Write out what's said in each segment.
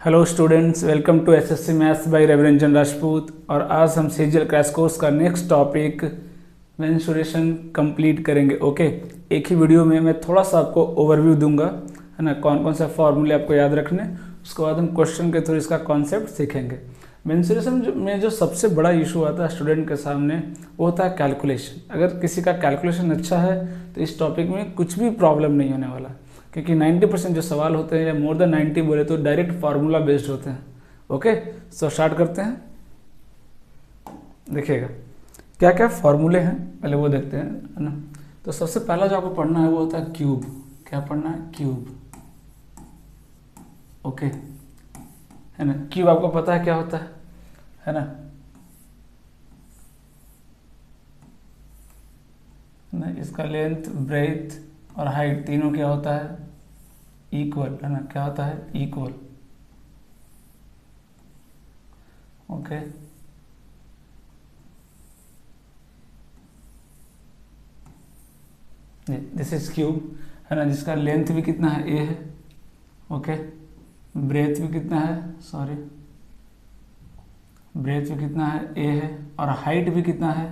Hello students, welcome to SSC maths by Raviranjan Rajput. और आज हम सीजीएल क्रैश कोर्स का नेक्स्ट टॉपिक मेंसुरेशन कंप्लीट करेंगे। ओके, एक ही वीडियो में मैं थोड़ा सा आपको ओवरव्यू दूंगा, है ना, कौन कौन से फॉर्मूले आपको याद रखने, उसके बाद हम क्वेश्चन के थ्रू इसका कॉन्सेप्ट सीखेंगे। मेंसुरेशन में जो सबसे बड़ा इशू आता है स्टूडेंट के सामने वो होता है कैलकुलेशन। अगर किसी का कैलकुलेशन अच्छा है तो इस टॉपिक में कुछ भी प्रॉब्लम नहीं होने वाला, क्योंकि 90% जो सवाल होते हैं या मोर देन 90 बोले तो डायरेक्ट फार्मूला बेस्ड होते हैं। ओके, सो स्टार्ट करते हैं। देखिएगा क्या क्या फार्मूले हैं, पहले वो देखते हैं, है ना। तो सबसे पहला जो आपको पढ़ना है वो होता है क्यूब। क्या पढ़ना है? क्यूब। ओके, है ना। क्यूब आपको पता है क्या होता है ना। इसका लेंथ, ब्रेथ और हाइट तीनों क्या होता है? इक्वल, है ना। क्या होता है? Equal. Okay, this is cube, है ना, जिसका लेंथ भी कितना है? ए है। ओके, ब्रेथ भी कितना है? ब्रेथ भी कितना है? ए है। और हाइट भी कितना है?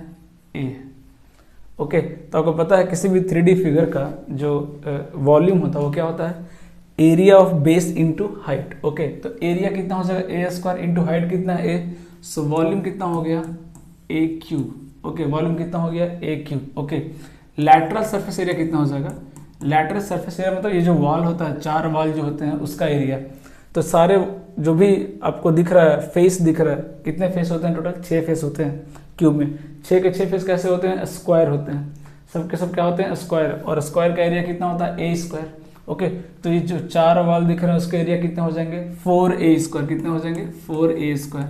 ए है। ओके, तो आपको पता है किसी भी 3D फिगर का जो वॉल्यूम होता है वो क्या होता है? Area of base into height. Okay, तो एरिया कितना हो जाएगा? ए स्क्वायर इंटू हाइट कितना है? ए। सो वॉल्यूम कितना हो गया? A cube. ओके, वॉल्यूम कितना हो गया? A cube. Okay, lateral surface area कितना हो जाएगा? लैटरल सरफेस एरिया मतलब ये जो वॉल होता है, चार वॉल जो होते हैं उसका एरिया। तो सारे जो भी आपको दिख रहा है, फेस दिख रहा है, कितने फेस होते हैं? टोटल 6 फेस होते हैं क्यूब में। 6 के 6 फेस कैसे होते हैं? स्क्वायर होते हैं। सब के सब क्या होते हैं? स्क्वायर। और स्क्वायर का एरिया कितना होता है? ए स्क्वायर। ओके, तो ये जो चार वॉल दिख रहे हैं उसके एरिया कितने हो जाएंगे? 4a square. कितने हो जाएंगे? 4a square.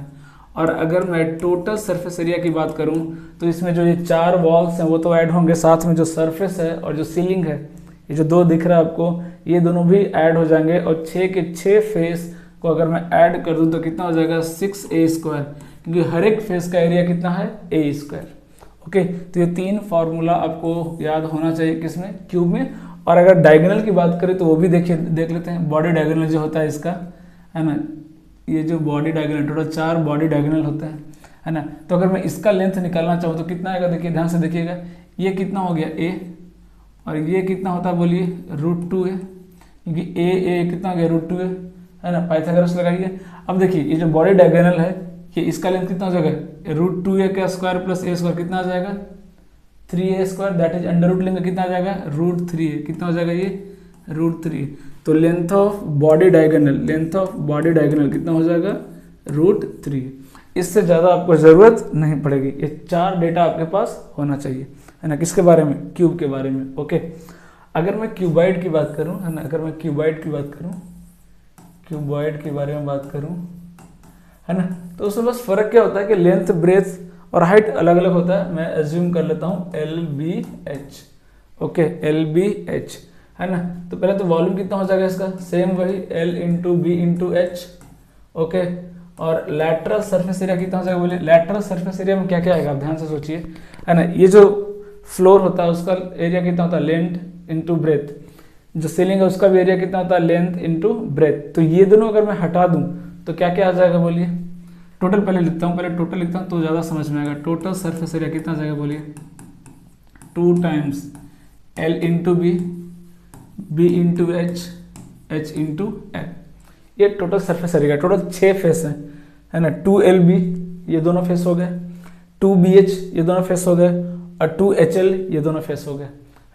और अगर मैं टोटल सरफेस एरिया की बात करूं तो इसमें जो ये चार वॉल्स हैं वो तो ऐड होंगे, साथ में जो सरफेस है और जो सीलिंग है, ये जो दो दिख रहा है आपको, ये दोनों भी ऐड हो जाएंगे। और 6 के 6 फेस को अगर मैं ऐड कर दूं तो कितना हो जाएगा? 6a स्क्वायर, क्योंकि हर एक फेस का एरिया कितना है? a square. ओके, तो ये तीन फार्मूला आपको याद होना चाहिए किसमें? क्यूब में। और अगर डायगोनल की बात करें तो वो भी देख लेते हैं। बॉडी डायगोनल जो होता है इसका, है ना, ये जो body diagonal, total 4 body diagonal होते हैं, है ना। तो अगर मैं इसका लेंथ निकालना चाहूँ तो कितना आएगा? देखिए, ध्यान से देखिएगा, ये कितना हो गया? a। और ये कितना होता है? बोलिए, √2 है, क्योंकि a कितना हो गया? √2 है ना। पाइथागोरस लगाइए। अब देखिए, ये जो बॉडी डायगोनल है, ये इसका लेंथ कितना हो जाएगा? √2a का स्क्वायर प्लस a स्क्वायर कितना आ जाएगा? 3a square. That is under root लेंगे, कितना आ जाएगा? √3a। कितना हो जाएगा? ये √3। तो लेंथ ऑफ बॉडी डायगोनल कितना हो जाएगा? √3। इससे ज़्यादा आपको ज़रूरत नहीं पड़ेगी। ये 4 डेटा आपके पास होना चाहिए, है ना। किसके बारे में? क्यूब के बारे में। ओके, अगर मैं क्यूबॉइड की बात करूँ, है ना, क्यूबॉइड के बारे में बात करूँ, है ना, तो उसमें बस फर्क क्या होता है कि लेंथ, ब्रेथ और हाइट अलग अलग होता है। मैं एज्यूम कर लेता हूँ LBH। ओके, LBH, है ना। तो पहले तो वॉल्यूम कितना हो जाएगा इसका? सेम वही L into B into H. Okay, और लैटरल सरफेस एरिया कितना हो जाएगा? बोलिए, लैटरल सरफेस एरिया में क्या क्या आएगा? आप ध्यान से सोचिए, है ना। ये जो फ्लोर होता है उसका एरिया कितना होता है? Length into breath. जो सीलिंग है उसका भी एरिया कितना होता है? Length into breath. तो ये दोनों अगर मैं हटा दूं तो क्या क्या आ जाएगा? बोलिए, टोटल पहले लिखता हूँ, टोटल लिखता हूँ तो ज़्यादा समझ में आएगा। टोटल सरफेस एरिया कितना आ जाएगा? बोलिए, 2 times L into B into H into L. ये total surface area, total 6 face है ना। 2LB ये दोनों फेस हो गए, 2BH ये दोनों फेस हो गए, और 2HL ये दोनों फेस हो गए,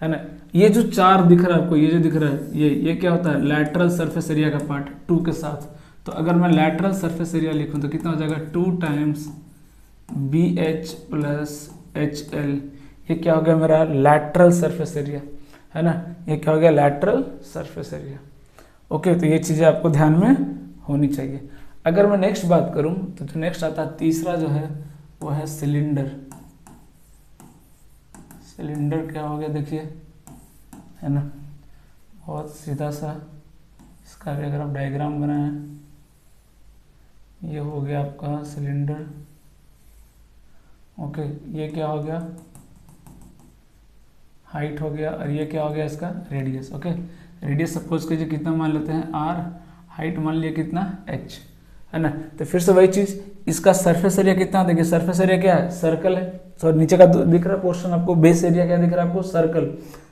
है ना। ये जो 4 दिख रहा है आपको, ये जो दिख रहा है, ये क्या होता है? लैटरल सरफेस एरिया का पार्ट 2 के साथ। तो अगर मैं लैटरल सरफेस एरिया लिखूं तो कितना हो जाएगा? 2 टाइम्स BH प्लस HL। ये क्या हो गया मेरा? लैटरल सरफेस एरिया, है ना। ये क्या हो गया? Lateral surface area. ओके, तो ये चीज़ें आपको ध्यान में होनी चाहिए। अगर मैं नेक्स्ट बात करूं तो जो नेक्स्ट आता है, तीसरा जो है वो है सिलेंडर। सिलेंडर क्या हो गया? देखिए, है ना, बहुत सीधा सा। इसका भी अगर आप डायग्राम बनाएं, ये हो गया आपका सिलेंडर। ओके, ये क्या हो गया? हाइट हो गया। और ये क्या हो गया? इसका रेडियस। ओके, रेडियस सपोज कीजिए कितना मान लेते हैं? R। हाइट मान लिया कितना h, है ना। तो फिर से वही चीज, इसका सरफेस एरिया कितना, देखिए सरफेस एरिया क्या है, सर्कल है। सो नीचे का दिख रहा है पोर्शन आपको, बेस एरिया क्या दिख रहा है आपको, सर्कल।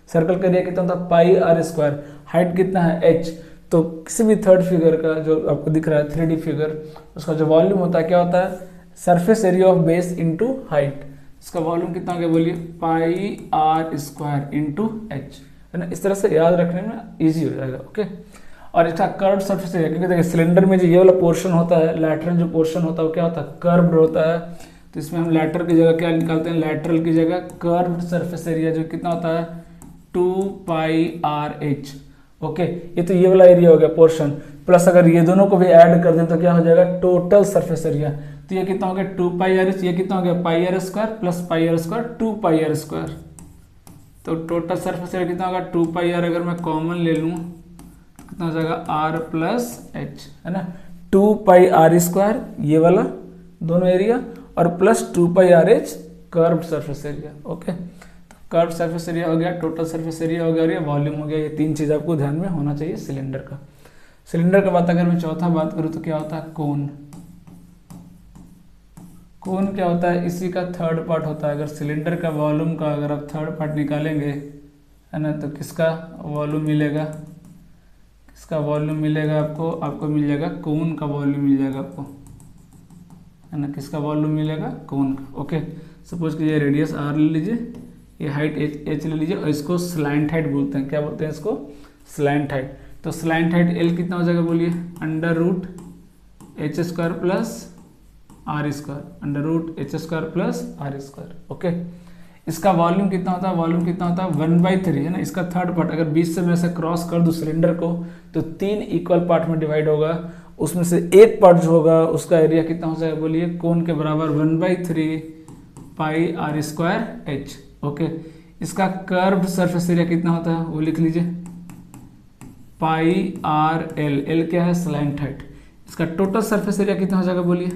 सर्कल का एरिया कितना होता है पाई आर स्क्वायर, हाइट कितना है h। तो किसी भी थर्ड फिगर का जो आपको दिख रहा है 3D फिगर, उसका जो वॉल्यूम होता है क्या होता है, surface area of base into height. इसका वॉल्यूम कितना हो गया बोलिए, पाई आर स्क्वायर इंटू एच, है ना। इस तरह से याद रखने में इजी हो जाएगा, ओके। और इसका कर्व सरफेस एरिया, क्योंकि देखिए सिलेंडर में जो ये वाला पोर्शन होता है, लैटरल जो पोर्शन होता है वो क्या होता है, कर्व्ड होता है। तो इसमें हम लैटरल की जगह क्या निकालते हैं, लैटरल की जगह कर्व्ड सरफेस एरिया जो कितना होता है 2 पाई आर एच, ओके। ये तो ये वाला एरिया हो गया पोर्शन, प्लस अगर ये दोनों को भी ऐड कर दें तो क्या हो जाएगा टोटल सरफेस एरिया। तो ये कितना हो गया 2 पाई आर एच, ये कितना हो गया pi R square plus pi R square 2 pi R square. तो टोटल सरफेस एरिया कितना होगा 2 पाई आर, अगर मैं कॉमन ले लूँ कितना हो जाएगा आर प्लस एच, है ना। 2 पाई आर स्क्वायर ये वाला दोनों एरिया, और plus 2 pi R H curved surface area, okay. Curve surface area हो गया, टोटल सरफेस एरिया हो गया और ये वॉल्यूम हो गया। ये तीन चीज आपको ध्यान में होना चाहिए सिलेंडर का। सिलेंडर का बात अगर मैं चौथा बात करूँ तो क्या होता है कोन। कोन क्या होता है, इसी का थर्ड पार्ट होता है। अगर सिलेंडर का वॉल्यूम का अगर आप थर्ड पार्ट निकालेंगे, है ना, तो किसका वॉल्यूम मिलेगा, किसका वॉल्यूम मिलेगा आपको, आपको मिल जाएगा कोन का वॉल्यूम मिल जाएगा आपको, है ना। किसका वॉल्यूम मिलेगा, कोन का, ओके। सपोज कीजिए रेडियस आर ले लीजिए, ये हाइट एच ले लीजिए, और इसको स्लैंट हाइट बोलते हैं, क्या बोलते हैं इसको, स्लैंट हाइट। तो स्लैंट हाइट एल कितना हो जाएगा बोलिए, under root H square plus R square, under root H square plus R square, okay. इसका वॉल्यूम कितना होता है, वॉल्यूम कितना होता है 1/3, है ना। इसका थर्ड पार्ट अगर बीच से मैं ऐसे क्रॉस कर दूं सिलेंडर को, तो 3 इक्वल पार्ट में डिवाइड होगा, उसमें से एक पार्ट जो होगा उसका एरिया कितना हो जाएगा बोलिए, कोन के बराबर 1/3 पाई आर स्क्वायर एच, ओके। इसका कर्व्ड सरफेस एरिया कितना होता है वो लिख लीजिए, पाई आर एल, एल क्या है स्लैंट हाइट। इसका टोटल सरफेस एरिया कितना हो जाएगा बोलिए,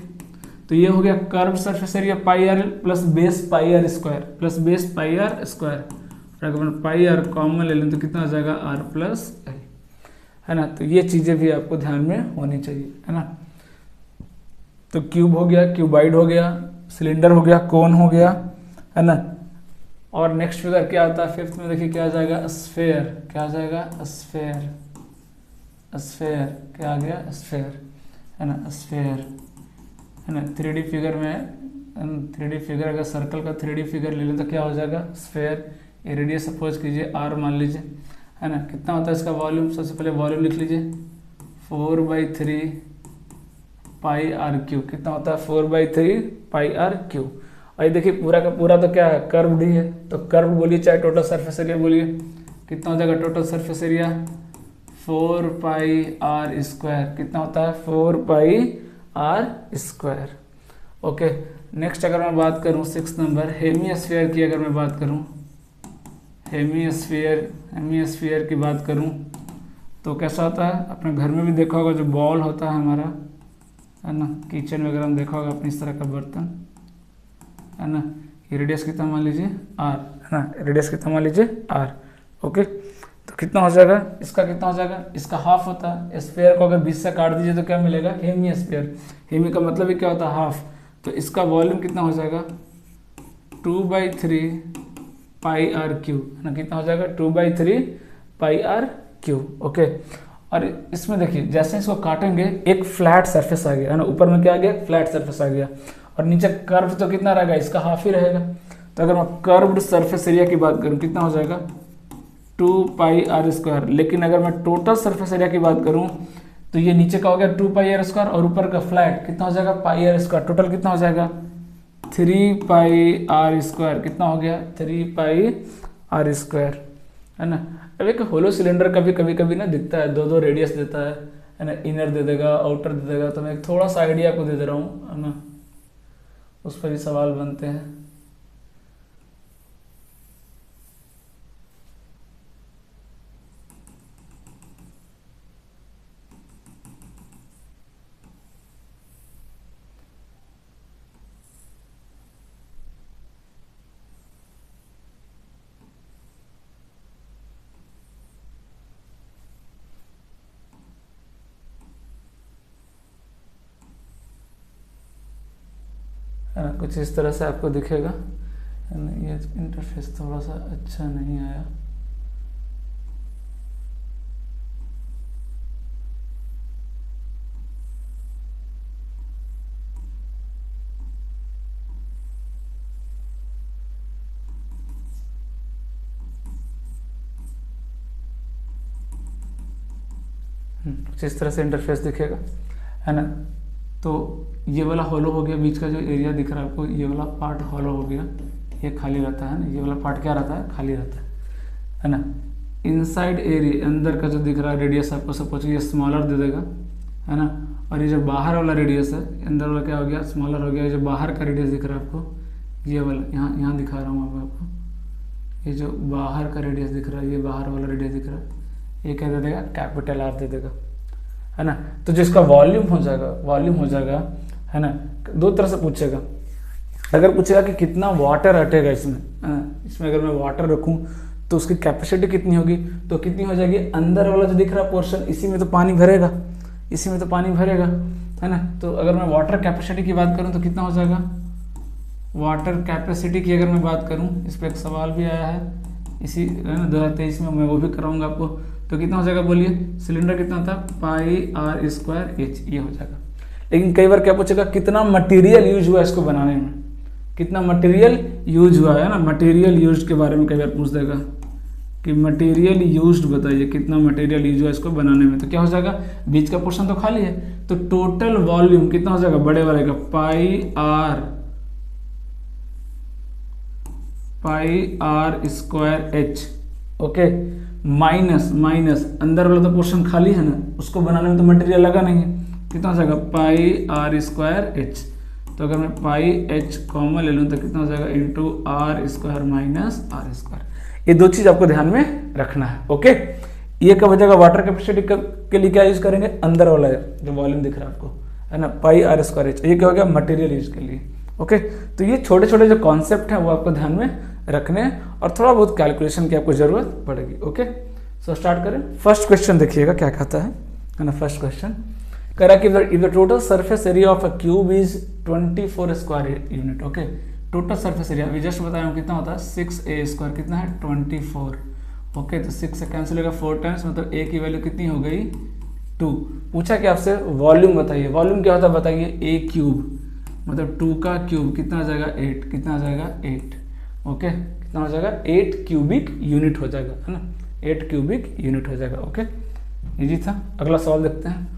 तो ये हो गया curved surface area pi R L plus base pi R square plus base pi R square, और अगर मैं पाई आर कॉमन ले लें तो कितना हो जाएगा आर प्लस एल, है ना। तो ये चीजें भी आपको ध्यान में होनी चाहिए, है ना। तो क्यूब हो गया, क्यूबाइड हो गया, सिलेंडर हो गया, कोन हो गया, है ना। और नेक्स्ट फिगर क्या आता है फिफ्थ में, देखिए क्या आ जाएगा स्फेयर, क्या आ जाएगा स्फेयर, स्फेयर क्या आ गया स्फेयर, है ना, स्फेयर, है ना। 3D फिगर में 3D फिगर अगर सर्कल का 3D फिगर ले लें तो क्या हो जाएगा स्फेयर। ये रेडियस सपोज कीजिए आर मान लीजिए, है ना। कितना होता है इसका वॉल्यूम, सबसे पहले वॉल्यूम लिख लीजिए 4/3 पाई आर क्यू, कितना होता है 4/3 पाई आर क्यू। और ये देखिए पूरा का पूरा तो क्या है कर्व्ड ही है, तो कर्व बोलिए चाहे टोटल सरफेस एरिया बोलिए, कितना हो जाएगा total surface area 4 pi R square, कितना होता है 4 pi R square, okay. Next अगर मैं बात करूं 6 नंबर हेमिस्फीयर की, अगर मैं बात करूं हेमिस्फीयर की बात करूं तो कैसा होता है, अपने घर में भी देखा होगा जो बॉल होता है हमारा, है ना, किचन वगैरह में देखा होगा अपनी इस तरह का बर्तन, है ना। ये रेडियस कितना मान लीजिए आर, है ना, रेडियस कितना मान लीजिए आर, ओके। तो कितना हो जाएगा, इसका कितना हो जाएगा, इसका हाफ होता है। स्फीयर को अगर बीच से काट दीजिए तो क्या मिलेगा हेमिस्फीयर, हेमी का मतलब ही क्या होता है हाफ। तो इसका वॉल्यूम कितना हो जाएगा 2/3 पाई आर क्यू, है ना, कितना हो जाएगा 2/3 पाई आर क्यू, ओके। और इसमें देखिए जैसे इसको काटेंगे एक फ्लैट सरफेस आ गया, है ना, ऊपर में क्या आ गया फ्लैट सरफेस आ गया, और नीचे कर्व तो कितना रहेगा इसका हाफ ही रहेगा। तो अगर मैं कर्व्ड सरफेस एरिया की बात करूं कितना हो जाएगा 2 पाई आर स्क्वायर, लेकिन अगर मैं टोटल सरफेस एरिया की बात करूं तो ये नीचे का हो गया 2 पाई आर स्क्वायर और ऊपर का फ्लैट कितना हो जाएगा पाई आर स्क्वायर, टोटल कितना हो जाएगा 3 पाई आर स्क्वायर, कितना हो गया 3 पाई आर स्क्वायर, है ना। अब एक होलो सिलेंडर कभी कभी ना दिखता है, दो रेडियस देता है ना, इनर दे देगा आउटर दे देगा। तो मैं एक थोड़ा सा आइडिया आपको दे दे रहा हूँ, है ना, उस पर भी सवाल बनते हैं। है ना, कुछ इस तरह से आपको दिखेगा, है ना। ये इंटरफेस थोड़ा सा अच्छा नहीं आया। कुछ इस तरह से इंटरफेस दिखेगा, है ना। तो ये वाला हॉलो हो गया, बीच का जो एरिया दिख रहा है आपको, ये वाला पार्ट हॉलो हो गया, ये खाली रहता है ना, ये वाला पार्ट क्या रहता है, खाली रहता है ना। इनसाइड एरिया, अंदर का जो दिख रहा है रेडियस आपको सपोज ये स्मॉलर दे देगा, है ना। और ये जो बाहर वाला रेडियस है, अंदर वाला क्या हो गया, स्मॉलर हो गया। जो बाहर का रेडियस दिख रहा है आपको, ये वाला यहाँ दिखा रहा हूँ आपको, ये जो बाहर का रेडियस दिख रहा है, ये बाहर वाला रेडियस दिख रहा है, ये क्या दे देगा, कैपिटल आर दे देगा, है ना। तो जिसका वॉल्यूम हो जाएगा, है ना। दो तरह से पूछेगा, अगर पूछेगा कि कितना वाटर हटेगा इसमें, है ना, इसमें अगर मैं वाटर रखूं तो उसकी कैपेसिटी कितनी होगी, तो कितनी हो जाएगी, अंदर वाला जो दिख रहा पोर्शन, इसी में तो पानी भरेगा, है ना। तो अगर मैं वाटर कैपेसिटी की बात करूं तो कितना हो जाएगा, वाटर कैपेसिटी की अगर मैं बात करूं, इस पर एक सवाल भी आया है इसी, है ना, 2023 में, मैं वो भी कराऊंगा आपको। तो कितना हो जाएगा बोलिए, सिलेंडर कितना होता है, पाई आर स्क्वायर एच, ये हो जाएगा। लेकिन कई बार क्या पूछेगा, कितना मटेरियल यूज हुआ इसको बनाने में, कितना मटेरियल यूज हुआ है ना, मटेरियल यूज के बारे में कई बार पूछ देगा कि मटेरियल यूज्ड बताइए, कितना मटेरियल यूज हुआ इसको बनाने में। तो क्या हो जाएगा, बीच का पोर्शन तो खाली है, तो टोटल वॉल्यूम कितना हो जाएगा, बड़े वाले का pi R square H, okay, minus अंदर वाला तो पोर्शन खाली है ना, उसको बनाने में तो मटेरियल लगा नहीं है, कितना हो जाएगा, पाई आर स्क्वायर एच। तो अगर मैं पाई एच कॉमन ले लूँ तो कितना हो जाएगा, into R square minus R square. ये दो चीज आपको ध्यान में रखना है, ओके। ये कब हो जाएगा, वाटर कैपेसिटी के लिए क्या यूज करेंगे, अंदर वाला जो वॉल्यूम दिख रहा है आपको, है ना, पाई आर स्क्वायर एच। ये क्या हो गया, मटेरियल यूज के लिए, ओके। तो ये छोटे छोटे जो कॉन्सेप्ट हैं वो आपको ध्यान में रखने, और थोड़ा बहुत कैलकुलेशन की आपको जरूरत पड़ेगी, ओके। सो स्टार्ट करें। फर्स्ट क्वेश्चन देखिएगा क्या कहता है ना। फर्स्ट क्वेश्चन कह रहा है कि if the total surface area of a cube is 24 square unit, okay. Total surface area अभी जस्ट बताया हूँ कितना होता है, 6a स्क्वायर, कितना है 24, ओके। तो 6 से कैंसिल होगा 4 टाइम्स, मतलब a की वैल्यू कितनी हो गई, 2। पूछा कि आपसे वॉल्यूम बताइए, वॉल्यूम क्या होता है बताइए, a क्यूब, मतलब 2 का क्यूब कितना हो जाएगा, 8, कितना हो जाएगा 8, ओके। कितना हो जाएगा, 8 क्यूबिक यूनिट हो जाएगा, है ना, 8 क्यूबिक यूनिट हो जाएगा, ओके। इजी था। अगला सवाल देखते हैं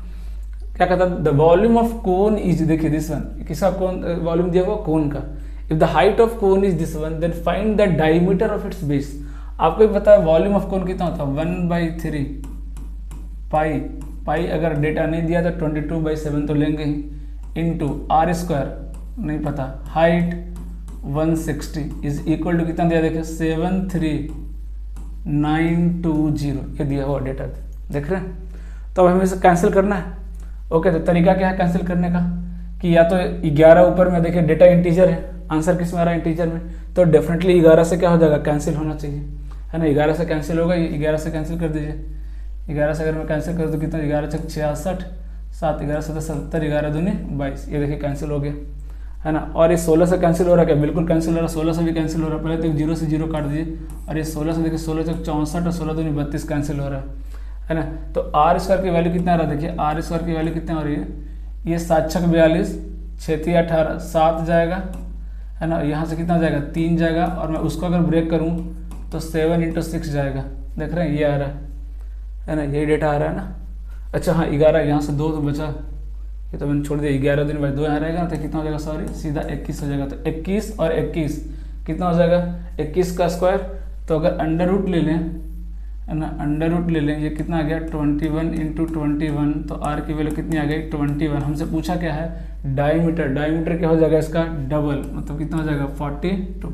क्या कहता है, the volume of cone is, देखिए दिस वन, किसका कोन वॉल्यूम दिया हुआ, कोन का। If the height of cone is this one, then find the diameter of its base. आपको भी पता है वॉल्यूम ऑफ कोन कितना होता है, 1/3 पाई अगर डेटा नहीं दिया तो 22/7 तो लेंगे ही, इंटू आर स्क्वायर नहीं पता, हाइट 160 इज इक्वल टू कितना दिया, देखिए 73920, ये दिया हुआ डेटा देख रहे हैं। तो अब हमें इसे कैंसिल करना है, ओके। तो तरीका क्या है कैंसिल करने का, कि या तो 11 ऊपर में देखिए डेटा इंटीजर है, आंसर किस में आ रहा है, इंटीजर में, तो डेफिनेटली 11 से क्या हो जाएगा, कैंसिल होना चाहिए, है ना। 11 से कैंसिल होगा, 11 से कैंसिल कर दीजिए। 11 से अगर मैं कैंसिल कर दूँ कितना, 11 से 66, 7 11 से 70, 11 दूनी 22, ये देखिए कैंसिल हो गया, है ना। और ये 16 से कैंसिल हो रहा है क्या, बिल्कुल कैंसिल हो रहा है, 16 से भी कैंसिल हो रहा है। पहले तो 0 से 0 काट दीजिए, और ये 16 से देखिए 16 से 64 और 16 दूनी 32 कैंसिल हो रहा है ना। तो आर स्क्वायर की वैल्यू कितना आ रहा है, देखिए आर स्क्वायर की वैल्यू कितना हो रही है, ये 7 छक 42, 6 3 18, 7 जाएगा, है ना। यहाँ से कितना जाएगा, 3 जाएगा, और मैं उसको अगर ब्रेक करूँ तो 7 × 6 जाएगा, देख रहे हैं, ये आ रहा है ना, यही डेटा आ रहा है ना। अच्छा हाँ 11, यहाँ से 2 तो बचा, ये तो मैंने छोड़ दिया, 11 दिन बाद 2 यहाँ रहेगा, तो कितना हो जाएगा, सॉरी सीधा 21 हो जाएगा। तो 21 और 21 कितना हो जाएगा, 21 का स्क्वायर। तो अगर अंडर रूट ले लें, है ना, अंडर रूट ले लें, ये कितना आ गया 21 × 21, तो आर की वैल्यू कितनी आ गई 21। हमसे पूछा क्या है, डायमीटर, डायमीटर क्या हो जाएगा इसका, डबल, मतलब कितना हो जाएगा 42।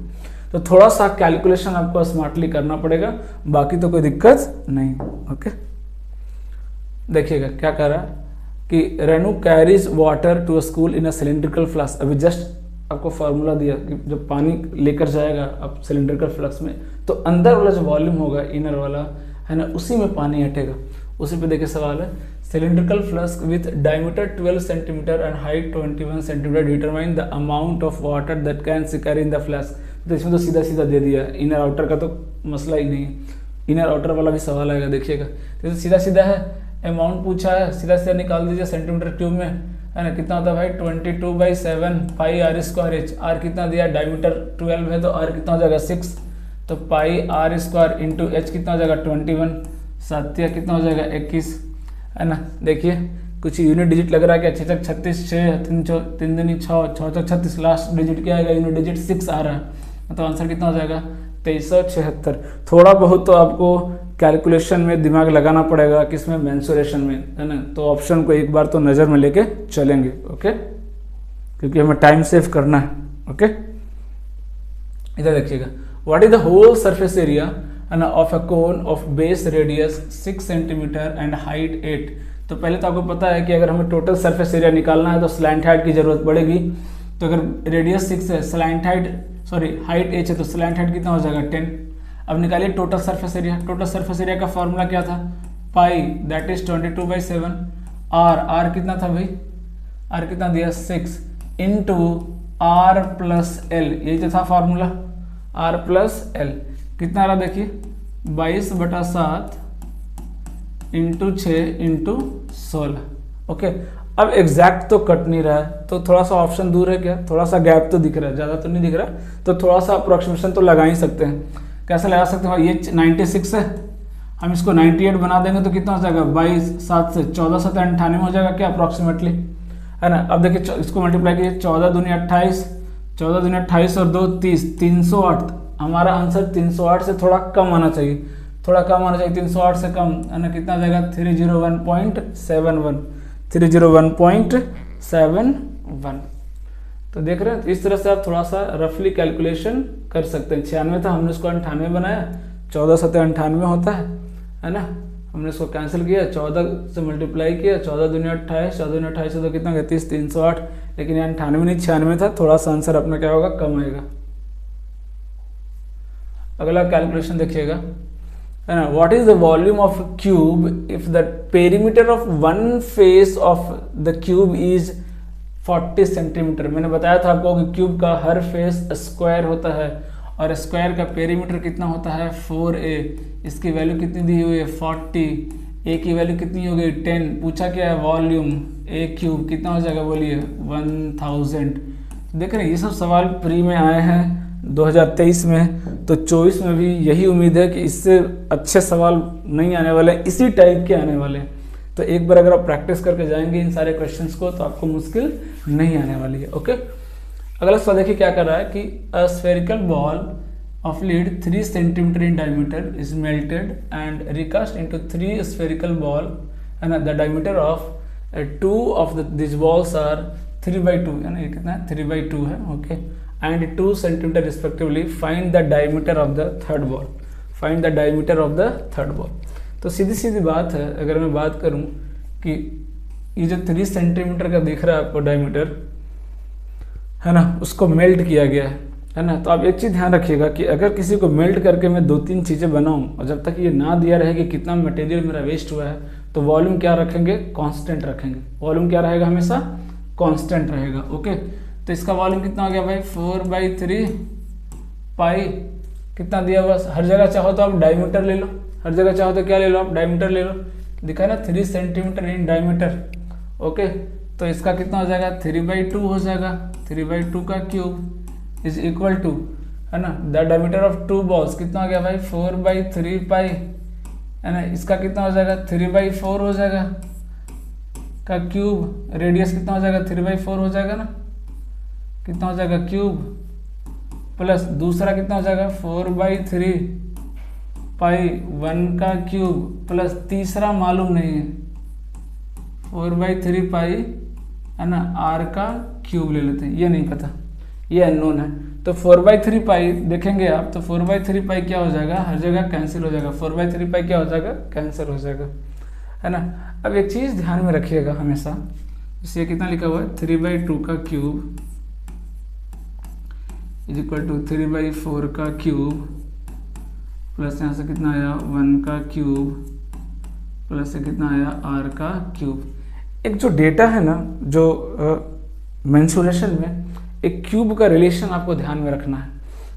तो थोड़ा सा कैलकुलेशन आपको स्मार्टली करना पड़ेगा, बाकी तो कोई दिक्कत नहीं, ओके। देखिएगा क्या कह रहा है कि Renu carries water to a school in a cylindrical flask. अभी जस्ट आपको फार्मूला दिया कि जब पानी लेकर जाएगा आप सिलेंड्रिकल फ्लक्स में, तो अंदर वाला जो वॉल्यूम होगा इनर वाला, है ना, उसी में पानी हटेगा। उसी पे देखिए सवाल है, cylindrical flask with diameter 12 cm and height 21 cm, determine the amount of water that can carry in the flask। तो इसमें तो सीधा सीधा दे दिया, इनर आउटर का तो मसला ही नहीं है, इनर आउटर वाला भी सवाल आएगा देखिएगा। तो सीधा सीधा है, अमाउंट पूछा है, सीधा सीधा निकाल दीजिए सेंटीमीटर क्यूब में, है ना। कितना होता है भाई 22/7 पाई आर स्क्वायर एच। आर कितना दिया, डायमीटर 12 है तो आर कितना हो जाएगा 6, तो पाई आर स्क्वायर इंटू एच कितना हो जाएगा 21, 7 कितना हो जाएगा 21, है ना। देखिए कुछ यूनिट डिजिट लग रहा है क्या, 6 36, 6 3 दूनी 6, 6 36, लास्ट डिजिट क्या आएगा, यूनिट डिजिट 6 आ रहा है, तो आंसर कितना हो जाएगा 2376। थोड़ा बहुत तो आपको कैलकुलेशन में दिमाग लगाना पड़ेगा, किसमें, मेंसुरेशन में, है ना। तो ऑप्शन को एक बार तो नज़र में लेके चलेंगे, ओके, क्योंकि हमें टाइम सेव करना है, ओके। इधर देखिएगा, what is the whole surface area of a cone of base radius 6 centimetre and height 8। तो पहले तो आपको पता है कि अगर हमें टोटल सरफेस एरिया निकालना है तो स्लैंट हाइट की जरूरत पड़ेगी। तो अगर रेडियस 6 है, स्लैंट हाइट हाइट h है, तो स्लैंट हाइट कितना हो जाएगा 10। अब निकालिए total surface area. Total surface area का फॉर्मूला क्या था, पाई दैट इज 22/7, आर कितना था भाई, आर कितना दिया 6 इंटू आर प्लस एल, यही तो था फॉर्मूला, आर प्लस एल कितना रहा देखिए 22/7 इंटू 6 इंटू 16, ओके। अब एग्जैक्ट तो कट नहीं रहा है, तो थोड़ा सा ऑप्शन दूर है क्या, थोड़ा सा गैप तो दिख रहा है, ज़्यादा तो नहीं दिख रहा, तो थोड़ा सा अप्रोक्सीमेशन तो लगा ही सकते हैं। कैसे लगा सकते हैं, ये 96 है, हम इसको 98 बना देंगे तो कितना हो जाएगा 22/7 से 14 से 98 हो जाएगा क्या अप्रॉक्सीमेटली, है ना। अब देखिए इसको मल्टीप्लाई कीजिए, 14 दूनी 28, 14 दूनी 28 और 2 30, 308। हमारा आंसर 308 से थोड़ा कम आना चाहिए, थोड़ा कम आना चाहिए, 308 से कम, है ना। कितना आ जाएगा 301.71, 301.71। तो देख रहे हैं, इस तरह से आप थोड़ा सा रफली कैलकुलेशन कर सकते हैं। 96 था, हमने इसको 98 बनाया, 14 से 98 होता है ना। हमने इसको कैंसिल किया, 14 से मल्टीप्लाई किया, 14 दूनी 28, 14 दूनी 28 से तो कितना 30, 308, लेकिन यहाँ 98 नहीं 96 था, थोड़ा सा आंसर अपना क्या होगा, कम आएगा। अगला कैलकुलेशन देखिएगा, है ना। What is the volume of cube if the perimeter of one face of the cube is 40 centimetre. मैंने बताया था आपको कि क्यूब का हर फेस स्क्वायर होता है और स्क्वायर का पेरीमीटर कितना होता है 4a। इसकी वैल्यू कितनी दी हुई है 40, a की वैल्यू कितनी हो गई 10। पूछा क्या है वॉल्यूम, a क्यूब कितना हो जाएगा बोलिए 1000। देख रहे हैं ये सब सवाल प्री में आए हैं 2023 में, तो 24 में भी यही उम्मीद है कि इससे अच्छे सवाल नहीं आने वाले, इसी टाइप के आने वाले। तो एक बार अगर आप प्रैक्टिस करके जाएंगे इन सारे क्वेश्चंस को तो आपको मुश्किल नहीं आने वाली है, ओके। अगला सवाल देखिए क्या कर रहा है कि a spherical ball of lead 3 centimetre in diameter is melted and recast into 3 spherical ball, है ना। The diameter of 2 of this balls are 3/2, है ना। ये कितना है 3/2 है, okay, and 2 centimetre respectively. Find the diameter of the third ball, find the diameter of the third ball. तो सीधी सीधी बात है, अगर मैं बात करूं कि ये जो 3 सेंटीमीटर का दिख रहा है आपको डायमीटर, है ना, उसको मेल्ट किया गया है ना। तो आप एक चीज़ ध्यान रखिएगा कि अगर किसी को मेल्ट करके मैं 2-3 चीज़ें बनाऊं और जब तक ये ना दिया रहे कि कितना मटेरियल मेरा वेस्ट हुआ है, तो वॉल्यूम क्या रखेंगे, कांस्टेंट रखेंगे। वॉल्यूम क्या रहेगा, हमेशा कांस्टेंट रहेगा, ओके। तो इसका वॉल्यूम कितना हो गया भाई 4/3 पाई, कितना दिया बस। हर जगह चाहो तो आप डायमीटर ले लो, हर जगह चाहो तो क्या ले लो आप, डायमीटर ले लो। दिखा ना 3 सेंटीमीटर इन डायमीटर, ओके। तो इसका कितना हो जाएगा 3/2 हो जाएगा, 3/2 का क्यूब इज इक्वल टू, है ना, द डायमीटर ऑफ 2 बॉल्स कितना हो गया भाई 4/3 पाई, है ना। इसका कितना हो जाएगा 3/4 हो जाएगा का क्यूब। रेडियस कितना हो जाएगा 3/4 हो जाएगा ना, कितना हो जाएगा क्यूब, प्लस दूसरा कितना हो जाएगा 4/3 पाई 1 का क्यूब, प्लस तीसरा मालूम नहीं है 4/3 पाई, है ना, r का क्यूब ले लेते हैं, ये नहीं पता, ये अननोन है। तो 4/3 पाई देखेंगे आप, तो 4/3 पाई क्या हो जाएगा, हर जगह कैंसिल हो जाएगा, 4/3 पाई क्या हो जाएगा, कैंसिल हो जाएगा, है ना। अब एक चीज़ ध्यान में रखिएगा हमेशा, इससे कितना लिखा हुआ है 3/2 का क्यूब इज इक्वल टू 3/4 का क्यूब, प्लस यहाँ से कितना आया 1 का क्यूब, प्लस ये कितना आया आर का क्यूब। एक जो डेटा है ना, जो मेंसुरेशन में एक क्यूब का रिलेशन आपको ध्यान में रखना है,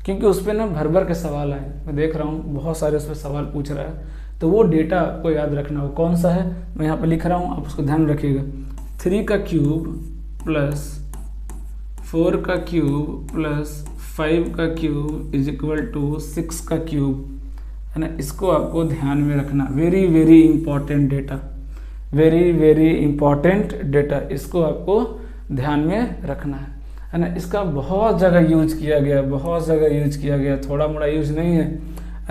क्योंकि उस पर ना भर भर के सवाल आए। मैं देख रहा हूँ बहुत सारे उस पर सवाल पूछ रहा है, तो वो डेटा आपको याद रखना हो। कौन सा है मैं यहाँ पर लिख रहा हूँ, आप उसको ध्यान रखिएगा। 3 का क्यूब प्लस 4 का क्यूब प्लस 5 का क्यूब इज इक्वल टू 6 का क्यूब, है ना। इसको आपको ध्यान में रखना। Very very important data, very very important data, इसको आपको ध्यान में रखना है ना। इसका बहुत जगह यूज किया गया, बहुत जगह यूज किया गया, थोड़ा मोड़ा यूज नहीं है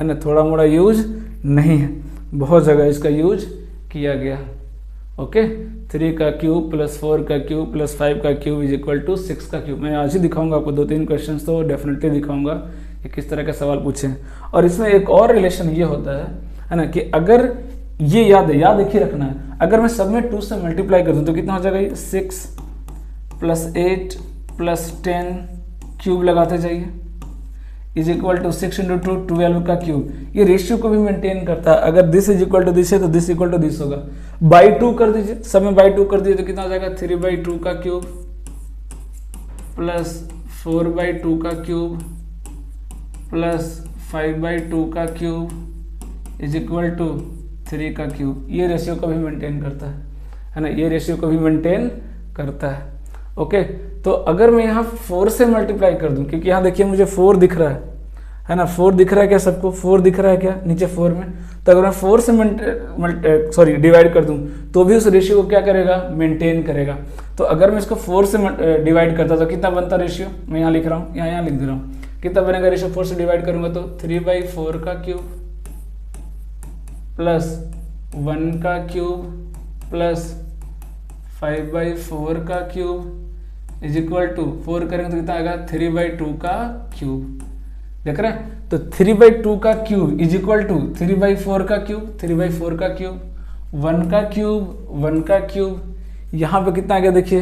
ना, थोड़ा मोड़ा यूज नहीं है, बहुत जगह इसका यूज किया गया। ओके, 3 का क्यूब प्लस 4 का क्यूब प्लस 5 का क्यूब इज इक्वल टू 6 का क्यूब। मैं आज ही दिखाऊंगा आपको 2-3 क्वेश्चन, तो डेफिनेटली दिखाऊंगा कि किस तरह के सवाल पूछे हैं। और इसमें एक और रिलेशन ये होता है ना, कि अगर ये याद एक ही रखना है, अगर मैं सब में 2 से मल्टीप्लाई कर दूं तो कितना हो जाएगा, ये 6 प्लस 8 प्लस 10 क्यूब लगाते जाइए इज इक्वल टू 6 इंटू 2 12 का क्यूब। ये रेशियो को भी मेंटेन करता है। अगर this is equal to this है तो दिस इक्वल टू दिस होगा। बाई 2 कर दीजिए, सब में बाई 2 कर दीजिए तो कितना हो जाएगा, 3/2 का क्यूब प्लस 4/2 का क्यूब प्लस 5/2 का क्यूब इज इक्वल टू 3 का क्यूब। ये रेशियो को भी मेंटेन करता है ना, ये रेशियो को भी मेंटेन करता है। ओके, तो अगर मैं यहाँ 4 से मल्टीप्लाई कर दूं, क्योंकि यहाँ देखिए मुझे 4 दिख रहा है ना, 4 दिख रहा है क्या सबको, 4 दिख रहा है क्या नीचे 4 में, तो अगर मैं 4 से डिवाइड कर दूं तो भी उस रेशियो को क्या करेगा, मेंटेन करेगा। तो अगर मैं इसको 4 से डिवाइड करता तो कितना बनता रेशियो, मैं यहाँ लिख रहा हूँ, यहाँ लिख दे रहा हूँ, कितना बनेगा रेशियो 4 से डिवाइड करूंगा तो 3/4 का क्यूब प्लस 1 का क्यूब प्लस 5/4 का क्यूब इज इक्वल टू 4 करेंगे तो कितना आएगा, 3/2 का क्यूब। देख रहे हैं, तो 3/2 का क्यूब इज इक्वल टू 3/4 का क्यूब, 3/4 का क्यूब, 1 का क्यूब, 1 का क्यूब, यहाँ पे कितना आ गया देखिए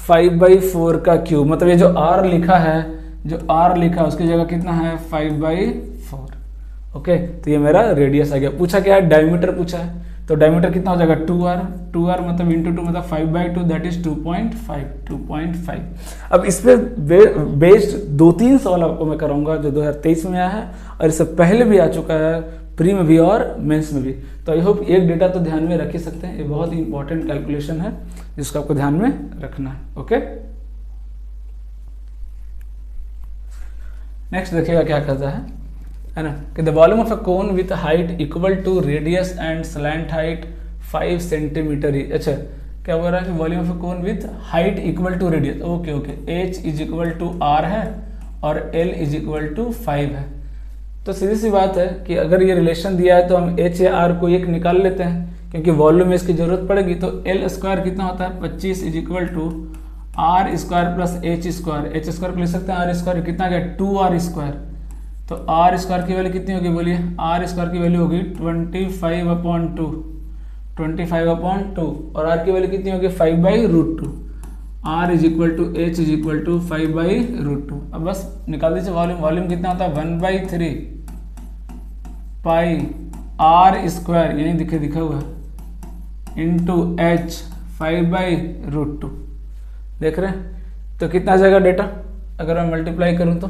5/4 का क्यूब। मतलब ये जो r लिखा है, जो r लिखा है उसकी जगह कितना है 5/4। ओके, तो ये मेरा रेडियस आ गया। पूछा क्या है, डायमीटर पूछा है, तो डायमीटर कितना हो जाएगा 2r मतलब इंटू 2 मतलब 5/2 दैट इज 2.5। अब इस पे बेस्ड 2-3 सवाल आपको मैं कराऊंगा जो 2023 में आया है और इससे पहले भी आ चुका है, प्री में भी और मेंस में भी। तो आई होप एक डेटा तो ध्यान में रख ही सकते हैं, ये बहुत ही इंपॉर्टेंट कैलकुलेशन है जिसको आपको ध्यान में रखना है। ओके, नेक्स्ट देखिएगा क्या कहता है ना, कि the volume of a cone with height equal to radius and slant height 5 centimetre. अच्छा, क्या बोल रहा है कि volume of a cone with height equal to radius. Okay, h is equal to r है और l इज इक्वल टू 5 है। तो सीधी सी बात है कि अगर ये रिलेशन दिया है तो हम h या r को एक निकाल लेते हैं, क्योंकि वॉल्यूम में इसकी जरूरत पड़ेगी। तो l स्क्वायर कितना होता है 25 is equal to r square plus h square. h square को लिख सकते हैं r स्क्वायर, कितना गया 2r स्क्वायर। तो r स्क्वायर की वैल्यू कितनी होगी बोलिए, r स्क्वायर की वैल्यू होगी 25/2 और r की वैल्यू कितनी होगी 5/√2। r is equal to h is equal to 5/√2। अब बस निकाल दीजिए वॉल्यूम। वॉल्यूम कितना होता है 1/3 पाई r स्क्वायर, यही दिखा हुआ है, इंटू h 5/√2। देख रहे हैं, तो कितना आ जाएगा डेटा अगर मैं मल्टीप्लाई करूं तो।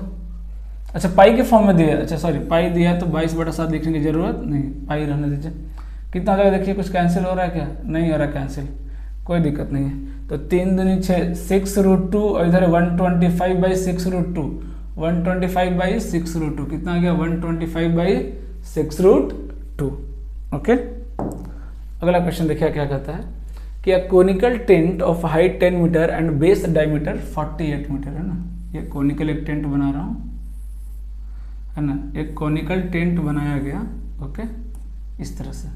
अच्छा, पाई के फॉर्म में दिया है, अच्छा सॉरी पाई दिया है तो 22/7 लिखने की जरूरत नहीं, पाई रहने दीजिए। कितना आ जाएगा देखिए, कुछ कैंसिल हो रहा है क्या, नहीं हो रहा कैंसिल, कोई दिक्कत नहीं है। तो 3 दूनी 6, 6√2 और इधर 125/6√2, 125/6√2 कितना आ गया 125/6√2। ओके, अगला क्वेश्चन देखिए क्या कहता है कि a conical tent of height 10 metre and base diameter 48 metre, है ना। ये कोनिकल एक टेंट बना रहा हूँ, है ना, एक कोनिकल टेंट बनाया गया। ओके, इस तरह से,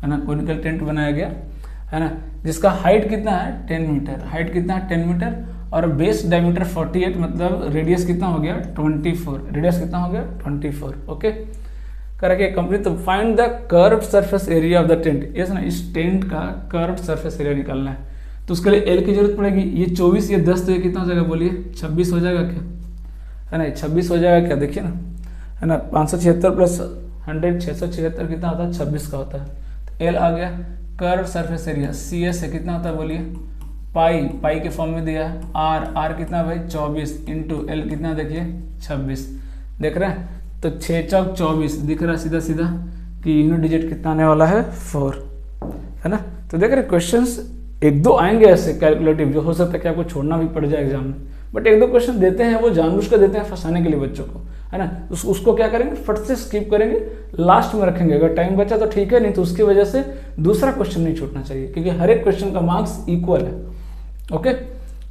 है ना, कोनिकल टेंट बनाया गया, है ना, जिसका हाइट कितना है 10 मीटर, हाइट कितना है 10 मीटर और बेस डायमीटर 48, मतलब रेडियस कितना हो गया 24, रेडियस कितना हो गया 24। ओके, करके कंप्लीट। तो find the curved surface area of the tent. Yes ना, इस टेंट का कर्व्ड सरफेस एरिया निकालना है, तो उसके लिए एल की जरूरत पड़ेगी। ये 24, ये 10, तो ये कितना हो जाएगा बोलिए 26 हो जाएगा क्या, है ना, 26 हो जाएगा क्या, देखिए ना, है ना, 576 प्लस 100 676 कितना होता है 26 का होता है। तो एल आ गया। Curve surface area C S है कितना होता है बोलिए, पाई के फॉर्म में दिया है। आर कितना भाई 24 इंटू एल कितना देखिए 26, देख रहे हैं। तो 6 चौक 24 दिख रहा है सीधा सीधा कि यूनिट डिजिट कितना आने वाला है 4, है ना। तो देख रहे क्वेश्चंस एक दो आएंगे ऐसे कैलकुलेटिव, जो हो सकता है कि आपको छोड़ना भी पड़ जाए एग्जाम में, बट एक दो क्वेश्चन देते हैं वो जानबूझकर देते हैं फंसाने के लिए बच्चों को, है ना। उसको क्या करेंगे फट से स्किप करेंगे, लास्ट में रखेंगे। अगर टाइम बचा तो ठीक है, नहीं तो उसकी वजह से दूसरा क्वेश्चन नहीं छूटना चाहिए, क्योंकि हर एक क्वेश्चन का मार्क्स इक्वल है। ओके,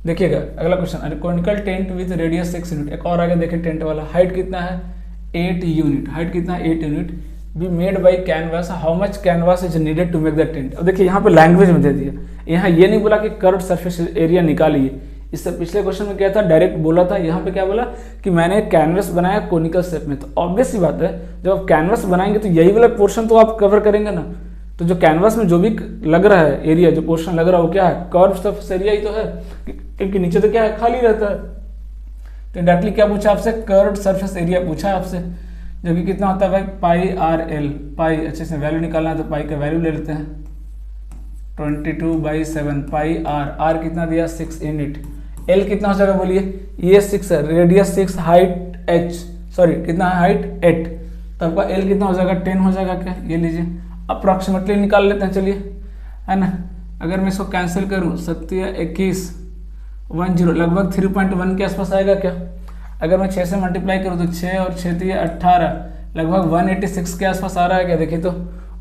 देखिएगा अगला question, conical tent with radius 6 unit. एक और आगे देखिए टेंट वाला, हाइट कितना है 8 यूनिट, हाइट कितना है 8 unit, be made by canvas, how much canvas is needed to make the tent. अब देखिए यहाँ पे लैंग्वेज में दे दिया, यहाँ ये नहीं बोला कि कर्व्ड सरफेस एरिया निकालिए। इससे पिछले क्वेश्चन में क्या था, डायरेक्ट बोला था। यहाँ पे क्या बोला कि मैंने कैनवस बनाया कोनिकल शेप में। तो ऑब्वियस सी बात है, जब आप कैनवस बनाएंगे तो यही वाला पोर्शन तो आप कवर करेंगे ना। तो जो कैनवस में जो भी लग रहा है एरिया, जो पोर्शन लग रहा है वो क्या है, कर्व्ड सरफेस एरिया ही तो है, क्योंकि नीचे तो क्या है खाली रहता है। तो डायरेक्टली क्या पूछा आपसे, कर्व्ड सरफेस एरिया पूछा आपसे, जो कि कितना होता है भाई पाई आर एल। पाई अच्छे से वैल्यू निकालना है तो पाई का वैल्यू ले लेते हैं 22/7 पाई आर कितना दिया 6 यूनिट। एल कितना हो जाएगा बोलिए, ये 6 है, रेडियस 6, हाइट h, सॉरी कितना है हाइट 8, तो आपका एल कितना हो जाएगा 10 हो जाएगा क्या, ये लीजिए अप्रॉक्सीमेटली निकाल लेते हैं चलिए, है ना। अगर मैं इसको कैंसिल करूँ 7 21 10 लगभग 3.1 के आसपास आएगा क्या। अगर मैं 6 से मल्टीप्लाई करूँ तो 6 और 6 3 18 लगभग 186 के आसपास आ रहा है क्या। देखिए तो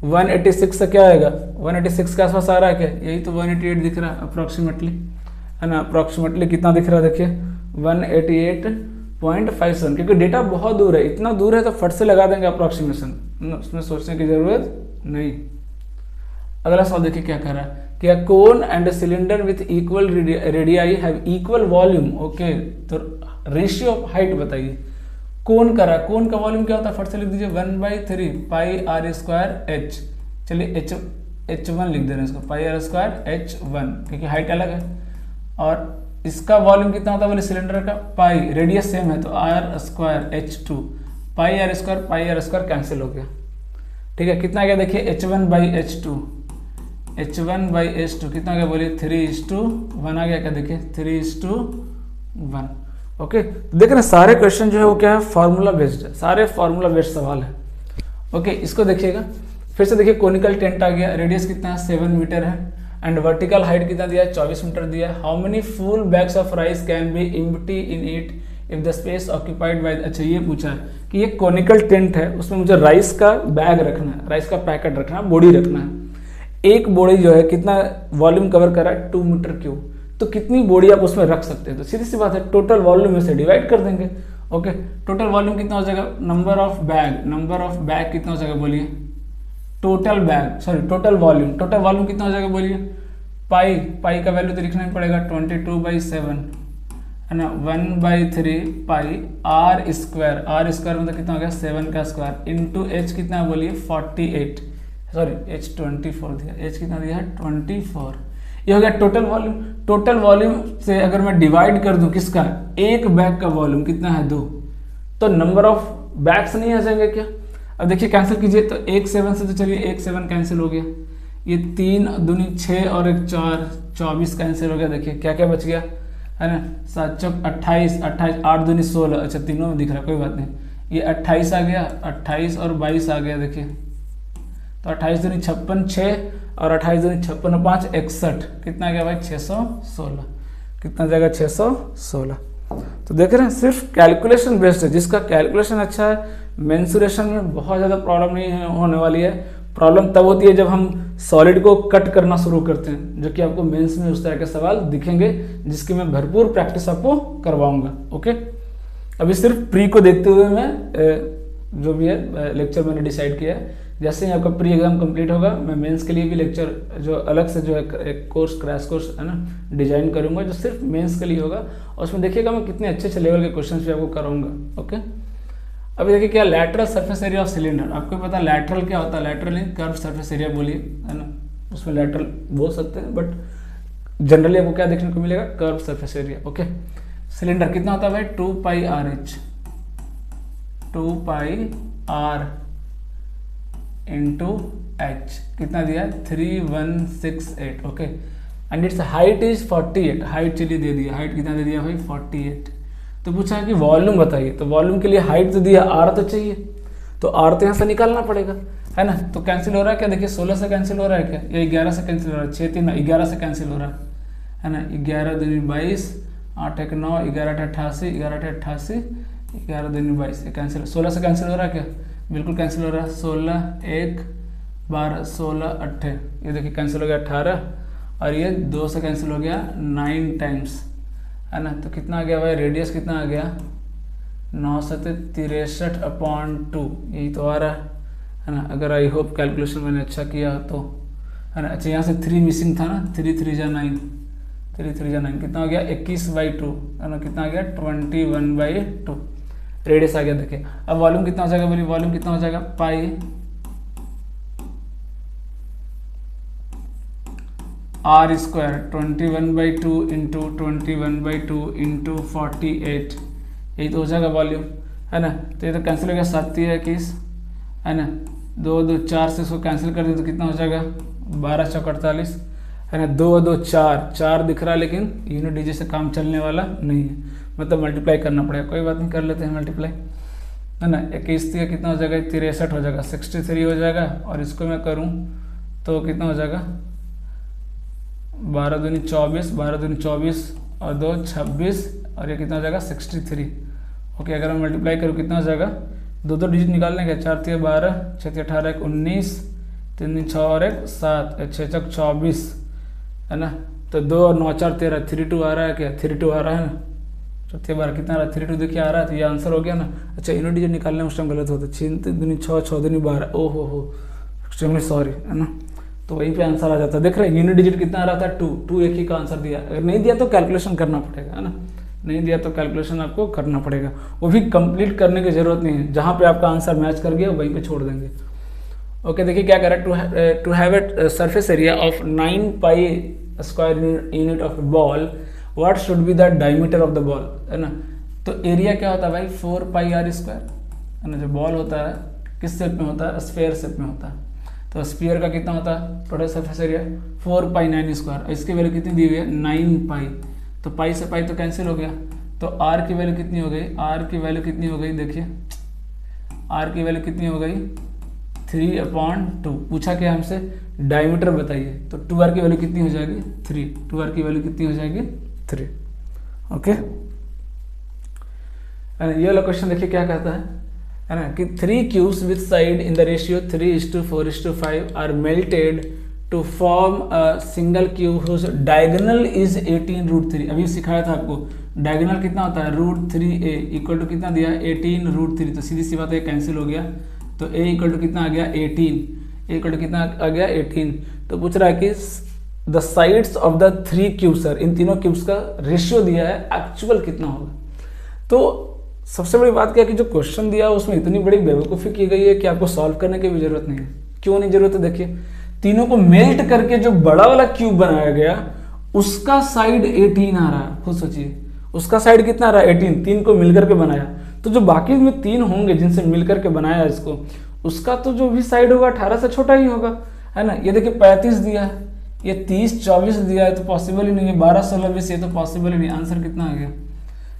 186 से क्या आएगा, 186 के आसपास आ रहा है क्या, यही तो 188 दिख रहा है अप्रॉक्सीमेटली, है ना। अप्रॉक्सीमेटली कितना दिख रहा है देखिए 188.57, क्योंकि डेटा बहुत दूर है, इतना दूर है तो फट से लगा देंगे अप्रॉक्सीमेशन, उसमें सोचने की जरूरत नहीं। अगला सवाल देखिए क्या कर रहा है, क्या cone and cylinder with equal radii have equal volume. Okay, तो रेशियो ऑफ हाइट बताइए। कोन का रहा, कोन का वॉल्यूम क्या होता है, फट से लिख दीजिए 1/3 पाई आर स्क्वायर एच। चलिए h1 लिख दे रहे हैं इसको, पाई आर स्क्वायर h1, क्योंकि हाइट अलग है। और इसका वॉल्यूम कितना होता है बोले सिलेंडर का, पाई, रेडियस सेम है तो R square h2, pi R square cancel हो गया, ठीक है। कितना गया देखिए h1/h2, h1/h2 कितना गया बोलिए 3:1 आ गया क्या, देखिए 3:1। ओके, देख रहे हैं सारे क्वेश्चन जो है वो क्या है फार्मूला बेस्ड है, सारे फार्मूला बेस्ड सवाल है। ओके, इसको देखिएगा फिर से, देखिए कोनिकल टेंट आ गया, रेडियस कितना है 7 मीटर है, एंड वर्टिकल हाइट कितना दिया है 24 मीटर दिया है। How many full bags of rice can be empty in it if the space occupied by. अच्छा ये पूछा है कि ये कोनिकल टेंट है, उसमें मुझे राइस का बैग रखना है, राइस का पैकेट रखना है, बोरी रखना है। एक बोरी जो है कितना वॉल्यूम कवर कर रहा है 2 मीटर क्यूब, तो कितनी बोरी आप उसमें रख सकते हैं, तो सीधी सी बात है टोटल वॉल्यूम में से डिवाइड कर देंगे। ओके, टोटल वॉल्यूम कितना हो जाएगा, नंबर ऑफ बैग कितना हो जाएगा बोलिए, total bag sorry total volume कितना हो जाएगा बोलिए, पाई का वैल्यू तो लिखना ही पड़ेगा 22/7, है ना, 1/3 पाई आर स्क्वायर मतलब कितना हो गया 7 का स्क्वायर इंटू एच कितना बोलिए 48, सॉरी h 24 दिया, h कितना दिया है 24, ये हो गया टोटल वॉल्यूम। टोटल वॉल्यूम से अगर मैं डिवाइड कर दूं किसका, एक बैग का वॉल्यूम कितना है 2, तो नंबर ऑफ बैग्स नहीं आ जाएंगे क्या। अब देखिए कैंसिल कीजिए तो 1 7 से, तो चलिए 1 7 कैंसिल हो गया, ये 3 दूनी 6 और 1 4 24 कैंसिल हो गया। देखिए क्या क्या बच गया, है ना, 7 चौक 28 8 दूनी 16, अच्छा तीनों में दिख रहा है कोई बात नहीं, ये 28 आ गया, 28 और 22 आ गया। देखिए तो 28 दूनी 56 6 और 28 दूनी 56 और 5 61, कितना गया भाई 616, कितना जाएगा 616। तो देख रहे हैं सिर्फ कैलकुलेशन बेस्ड है, जिसका कैलकुलेशन अच्छा है मेंसुरेशन में बहुत ज़्यादा प्रॉब्लम नहीं होने वाली है। प्रॉब्लम तब होती है जब हम सॉलिड को कट करना शुरू करते हैं, जो कि आपको मेंस में उस तरह के सवाल दिखेंगे, जिसकी मैं भरपूर प्रैक्टिस आपको करवाऊंगा। ओके, अभी सिर्फ प्री को देखते हुए मैं जो भी है लेक्चर मैंने डिसाइड किया है, जैसे ही आपका प्री एग्जाम कंप्लीट होगा मैं मेंस के लिए भी लेक्चर जो अलग से जो है एक कोर्स क्रैश कोर्स है ना डिजाइन करूंगा, जो सिर्फ मेंस के लिए होगा, और उसमें देखिएगा मैं कितने अच्छे अच्छे लेवल के क्वेश्चन भी आपको कराऊंगा। ओके, अभी देखिए क्या lateral surface area of cylinder, आपको पता लैटरल क्या होता है, लैटरल कर्व सरफेस एरिया बोलिए, है ना, उसमें लैटरल बोल सकते हैं, बट जनरली आपको क्या देखने को मिलेगा curve surface area. Okay, cylinder कितना होता है भाई 2 pi R H, 2 pi R into H, कितना दिया है 3168, okay. And its height is 48, height चलिए दे दिया, हाइट कितना दे दिया भाई 48। तो पूछा है कि वॉल्यूम बताइए, तो वॉल्यूम के लिए हाइट तो दिया, आर तो चाहिए, तो आर तो यहाँ से निकालना पड़ेगा, है ना। तो कैंसिल हो रहा है क्या, देखिए 16 से कैंसिल हो रहा है क्या, या 11 से कैंसिल हो रहा है, 6 3 11 से कैंसिल हो रहा है ना। 11 दूनी 22, 8 1 9, 11 8 88, 11 8 88, 11 दूनी 22, ये कैंसिल, 16 से कैंसिल हो रहा है क्या, बिल्कुल कैंसिल हो रहा है। 16 1 12 16 8, ये देखिए कैंसिल हो गया 18, और ये 2 से कैंसिल हो गया 9 टाइम्स, है ना। तो कितना आ गया भाई, रेडियस कितना आ गया 963/2, यही तो आ रहा है ना। अगर आई होप कैलकुलेशन मैंने अच्छा किया तो, है ना। अच्छा यहाँ से 3 मिसिंग था ना, 3 3 जा 9, 3 3 जा 9, कितना हो गया 21/2, है ना। कितना आ गया 21/2, रेडियस आ गया। देखिए अब वॉल्यूम कितना हो जाएगा, बोलिए वॉल्यूम कितना हो जाएगा, पाई आर स्क्वायर 21/2 इंटू 21/2 इंटू 48, यही तो हो जाएगा वॉल्यूम, है ना। तो ये तो कैंसिल हो गया, 7 3 21, है ना। 2 2 4 से इसको कैंसिल कर दे तो कितना हो जाएगा 12 चौक 48, है ना। 2 2 4, 4 दिख रहा है लेकिन यूनिट डिजिट से काम चलने वाला नहीं है, मतलब मल्टीप्लाई करना पड़ेगा, कोई बात नहीं कर लेते हैं मल्टीप्लाई, है ना। 21 कितना हो जाएगा 63 हो जाएगा, 63 हो जाएगा, और इसको मैं करूँ तो कितना हो जाएगा 12 दूनी 24, 12 दूनी 24 और 2 26, और ये कितना हो जाएगा 63, ओके। अगर मैं मल्टीप्लाई करूँ कितना हो जाएगा, 2 2 डिजिट निकालने का, 4 3 12, 6 3 18 1 19, 3 3 6 और 1 7, 6 6 24, है ना। तो 2 और 9 4 13, 32 आ रहा है क्या, 32 आ रहा है ना, 4 12 कितना आ रहा है 32 देखिए आ रहा है, तो ये आंसर हो गया ना। अच्छा यूनिट डिजिट निकालने में उस टाइम गलत होता, 6 दूनी 6 6 दूनी 12, ओ हो एक्सट्रीमली सॉरी, है ना। तो वहीं पे आंसर आ जाता है, देख रहे हैं यूनिट डिजिट कितना आ रहा था 2 2, एक ही का आंसर दिया, अगर नहीं दिया तो कैलकुलेशन करना पड़ेगा, है ना। नहीं दिया तो कैलकुलेशन आपको करना पड़ेगा, वो भी कंप्लीट करने की जरूरत नहीं है, जहाँ पे आपका आंसर मैच कर गया वहीं पे छोड़ देंगे, ओके। देखिए क्या कह रहा है, to have a surface area of 9 pi square unit of ball, what should be the diameter of the ball, है ना। तो एरिया क्या होता है भाई 4 पाई आर स्क्वायर, है ना। जो बॉल होता है किस शेप में होता है, स्फीयर शेप में होता है, तो स्फीयर का कितना होता है टोटल सरफेस एरिया 4 पाई 9 स्क्वायर, इसकी वैल्यू कितनी दी हुई है 9 पाई, तो पाई से पाई तो कैंसिल हो गया, तो आर की वैल्यू कितनी हो गई, आर की वैल्यू कितनी हो गई, देखिए आर की वैल्यू कितनी हो गई 3/2, पूछा क्या हमसे डायमीटर बताइए, तो 2r की वैल्यू कितनी हो जाएगी 3, 2r की वैल्यू कितनी हो जाएगी 3, ओके। ये वाला क्वेश्चन देखिए क्या कहता है ना, कि 3 cubes with side in the ratio 3:4:5 are melted to form a single cube whose diagonal is 18√3, अभी सिखाया था आपको डायगोनल कितना होता है √3a इक्वल टू कितना दिया 18√3, तो सीधी सी बात है कैंसिल हो गया, तो a इक्वल टू कितना आ गया 18, a इक्वल टू कितना आ गया 18। तो पूछ रहा है कि the sides of the 3 cubes sir, इन तीनों क्यूब्स का रेशियो दिया है, एक्चुअल कितना होगा। तो सबसे बड़ी बात क्या है कि जो क्वेश्चन दिया है उसमें इतनी बड़ी बेवकूफ़ी की गई है कि आपको सॉल्व करने की भी जरूरत नहीं है। क्यों नहीं जरूरत है, देखिए तीनों को मेल्ट करके जो बड़ा वाला क्यूब बनाया गया उसका साइड 18 आ रहा है, खुद सोचिए उसका साइड कितना आ रहा है 18, 3 को मिलकर के बनाया, तो जो बाकी में 3 होंगे जिनसे मिलकर के बनाया इसको, उसका तो जो भी साइड होगा 18 से छोटा ही होगा, है ना। ये देखिए 35 दिया है, ये 30 24 दिया है, तो पॉसिबल ही नहीं है, 12 16 20 ये तो पॉसिबल ही नहीं। आंसर कितना आ गया,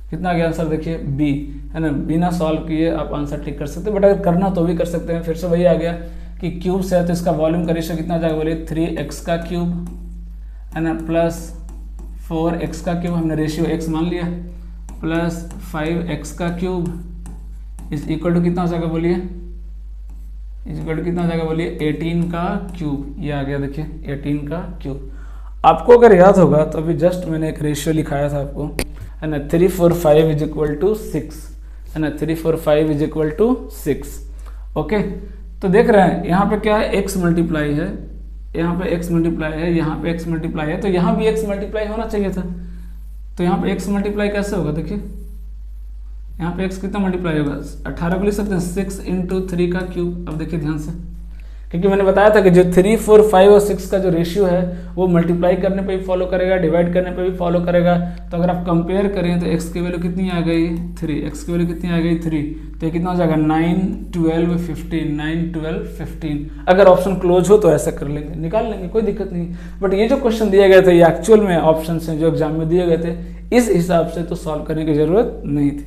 कितना आ गया आंसर देखिए बी, है ना। बिना सॉल्व किए आप आंसर टिक कर सकते हैं, बट अगर करना तो भी कर सकते हैं। फिर से वही आ गया कि क्यूब से है तो इसका वॉल्यूम का रेशियो कितना आ जाएगा, बोलिए 3x का क्यूब, है ना, प्लस 4x का क्यूब, हमने रेशियो x मान लिया, प्लस 5x का क्यूब इज इक्वल टू कितना हो जाएगा, बोलिए इज इक्वल टू कितना हो जाएगा, बोलिए 18 का क्यूब, ये आ गया देखिए 18 का क्यूब। आपको अगर याद होगा तो अभी जस्ट मैंने एक रेशियो लिखाया था आपको, है ना, 3 4 5 इज इक्वल टू 6, है ना, 3 4 5 इज इक्वल टू 6, ओके। तो देख रहे हैं यहाँ पे क्या है x मल्टीप्लाई है, यहाँ पे x मल्टीप्लाई है, यहाँ पे x मल्टीप्लाई है, तो यहाँ भी x मल्टीप्लाई होना चाहिए था, तो यहाँ पे x मल्टीप्लाई कैसे होगा, देखिए यहाँ पे x कितना मल्टीप्लाई होगा 18 को लिख सकते हैं 6 × 3 का क्यूब। अब देखिए ध्यान से क्योंकि मैंने बताया था कि जो 3, 4, 5 और 6 का जो रेशियो है वो मल्टीप्लाई करने पे भी फॉलो करेगा, डिवाइड करने पे भी फॉलो करेगा। तो अगर आप कंपेयर करें तो x की वैल्यू कितनी आ गई 3, x की वैल्यू कितनी आ गई 3, तो ये कितना हो जाएगा 9, 12, 15, 9, 12, 15। अगर ऑप्शन क्लोज हो तो ऐसा कर लेंगे, निकाल लेंगे, कोई दिक्कत नहीं। बट ये जो क्वेश्चन दिए गए थे ये एक्चुअल में ऑप्शन हैं जो एग्जाम में दिए गए थे, इस हिसाब से तो सॉल्व करने की जरूरत नहीं थी।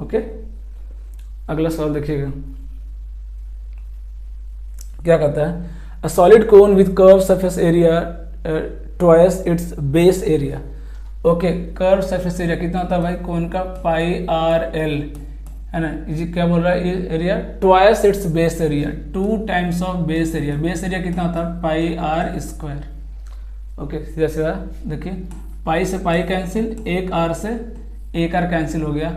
ओके, अगला सवाल देखिएगा क्या कहता है, a solid cone with curve surface area twice its base area. Okay, curve surface area कितना होता है भाई कोन का, पाई आर एल, है ना। ये क्या बोल रहा है, ये area twice its base area, 2 times of base area. Base area कितना होता है, पाई आर स्क्वायर। ओके, सीधा सीधा देखिए, पाई से पाई कैंसिल, एक आर से एक आर कैंसिल हो गया,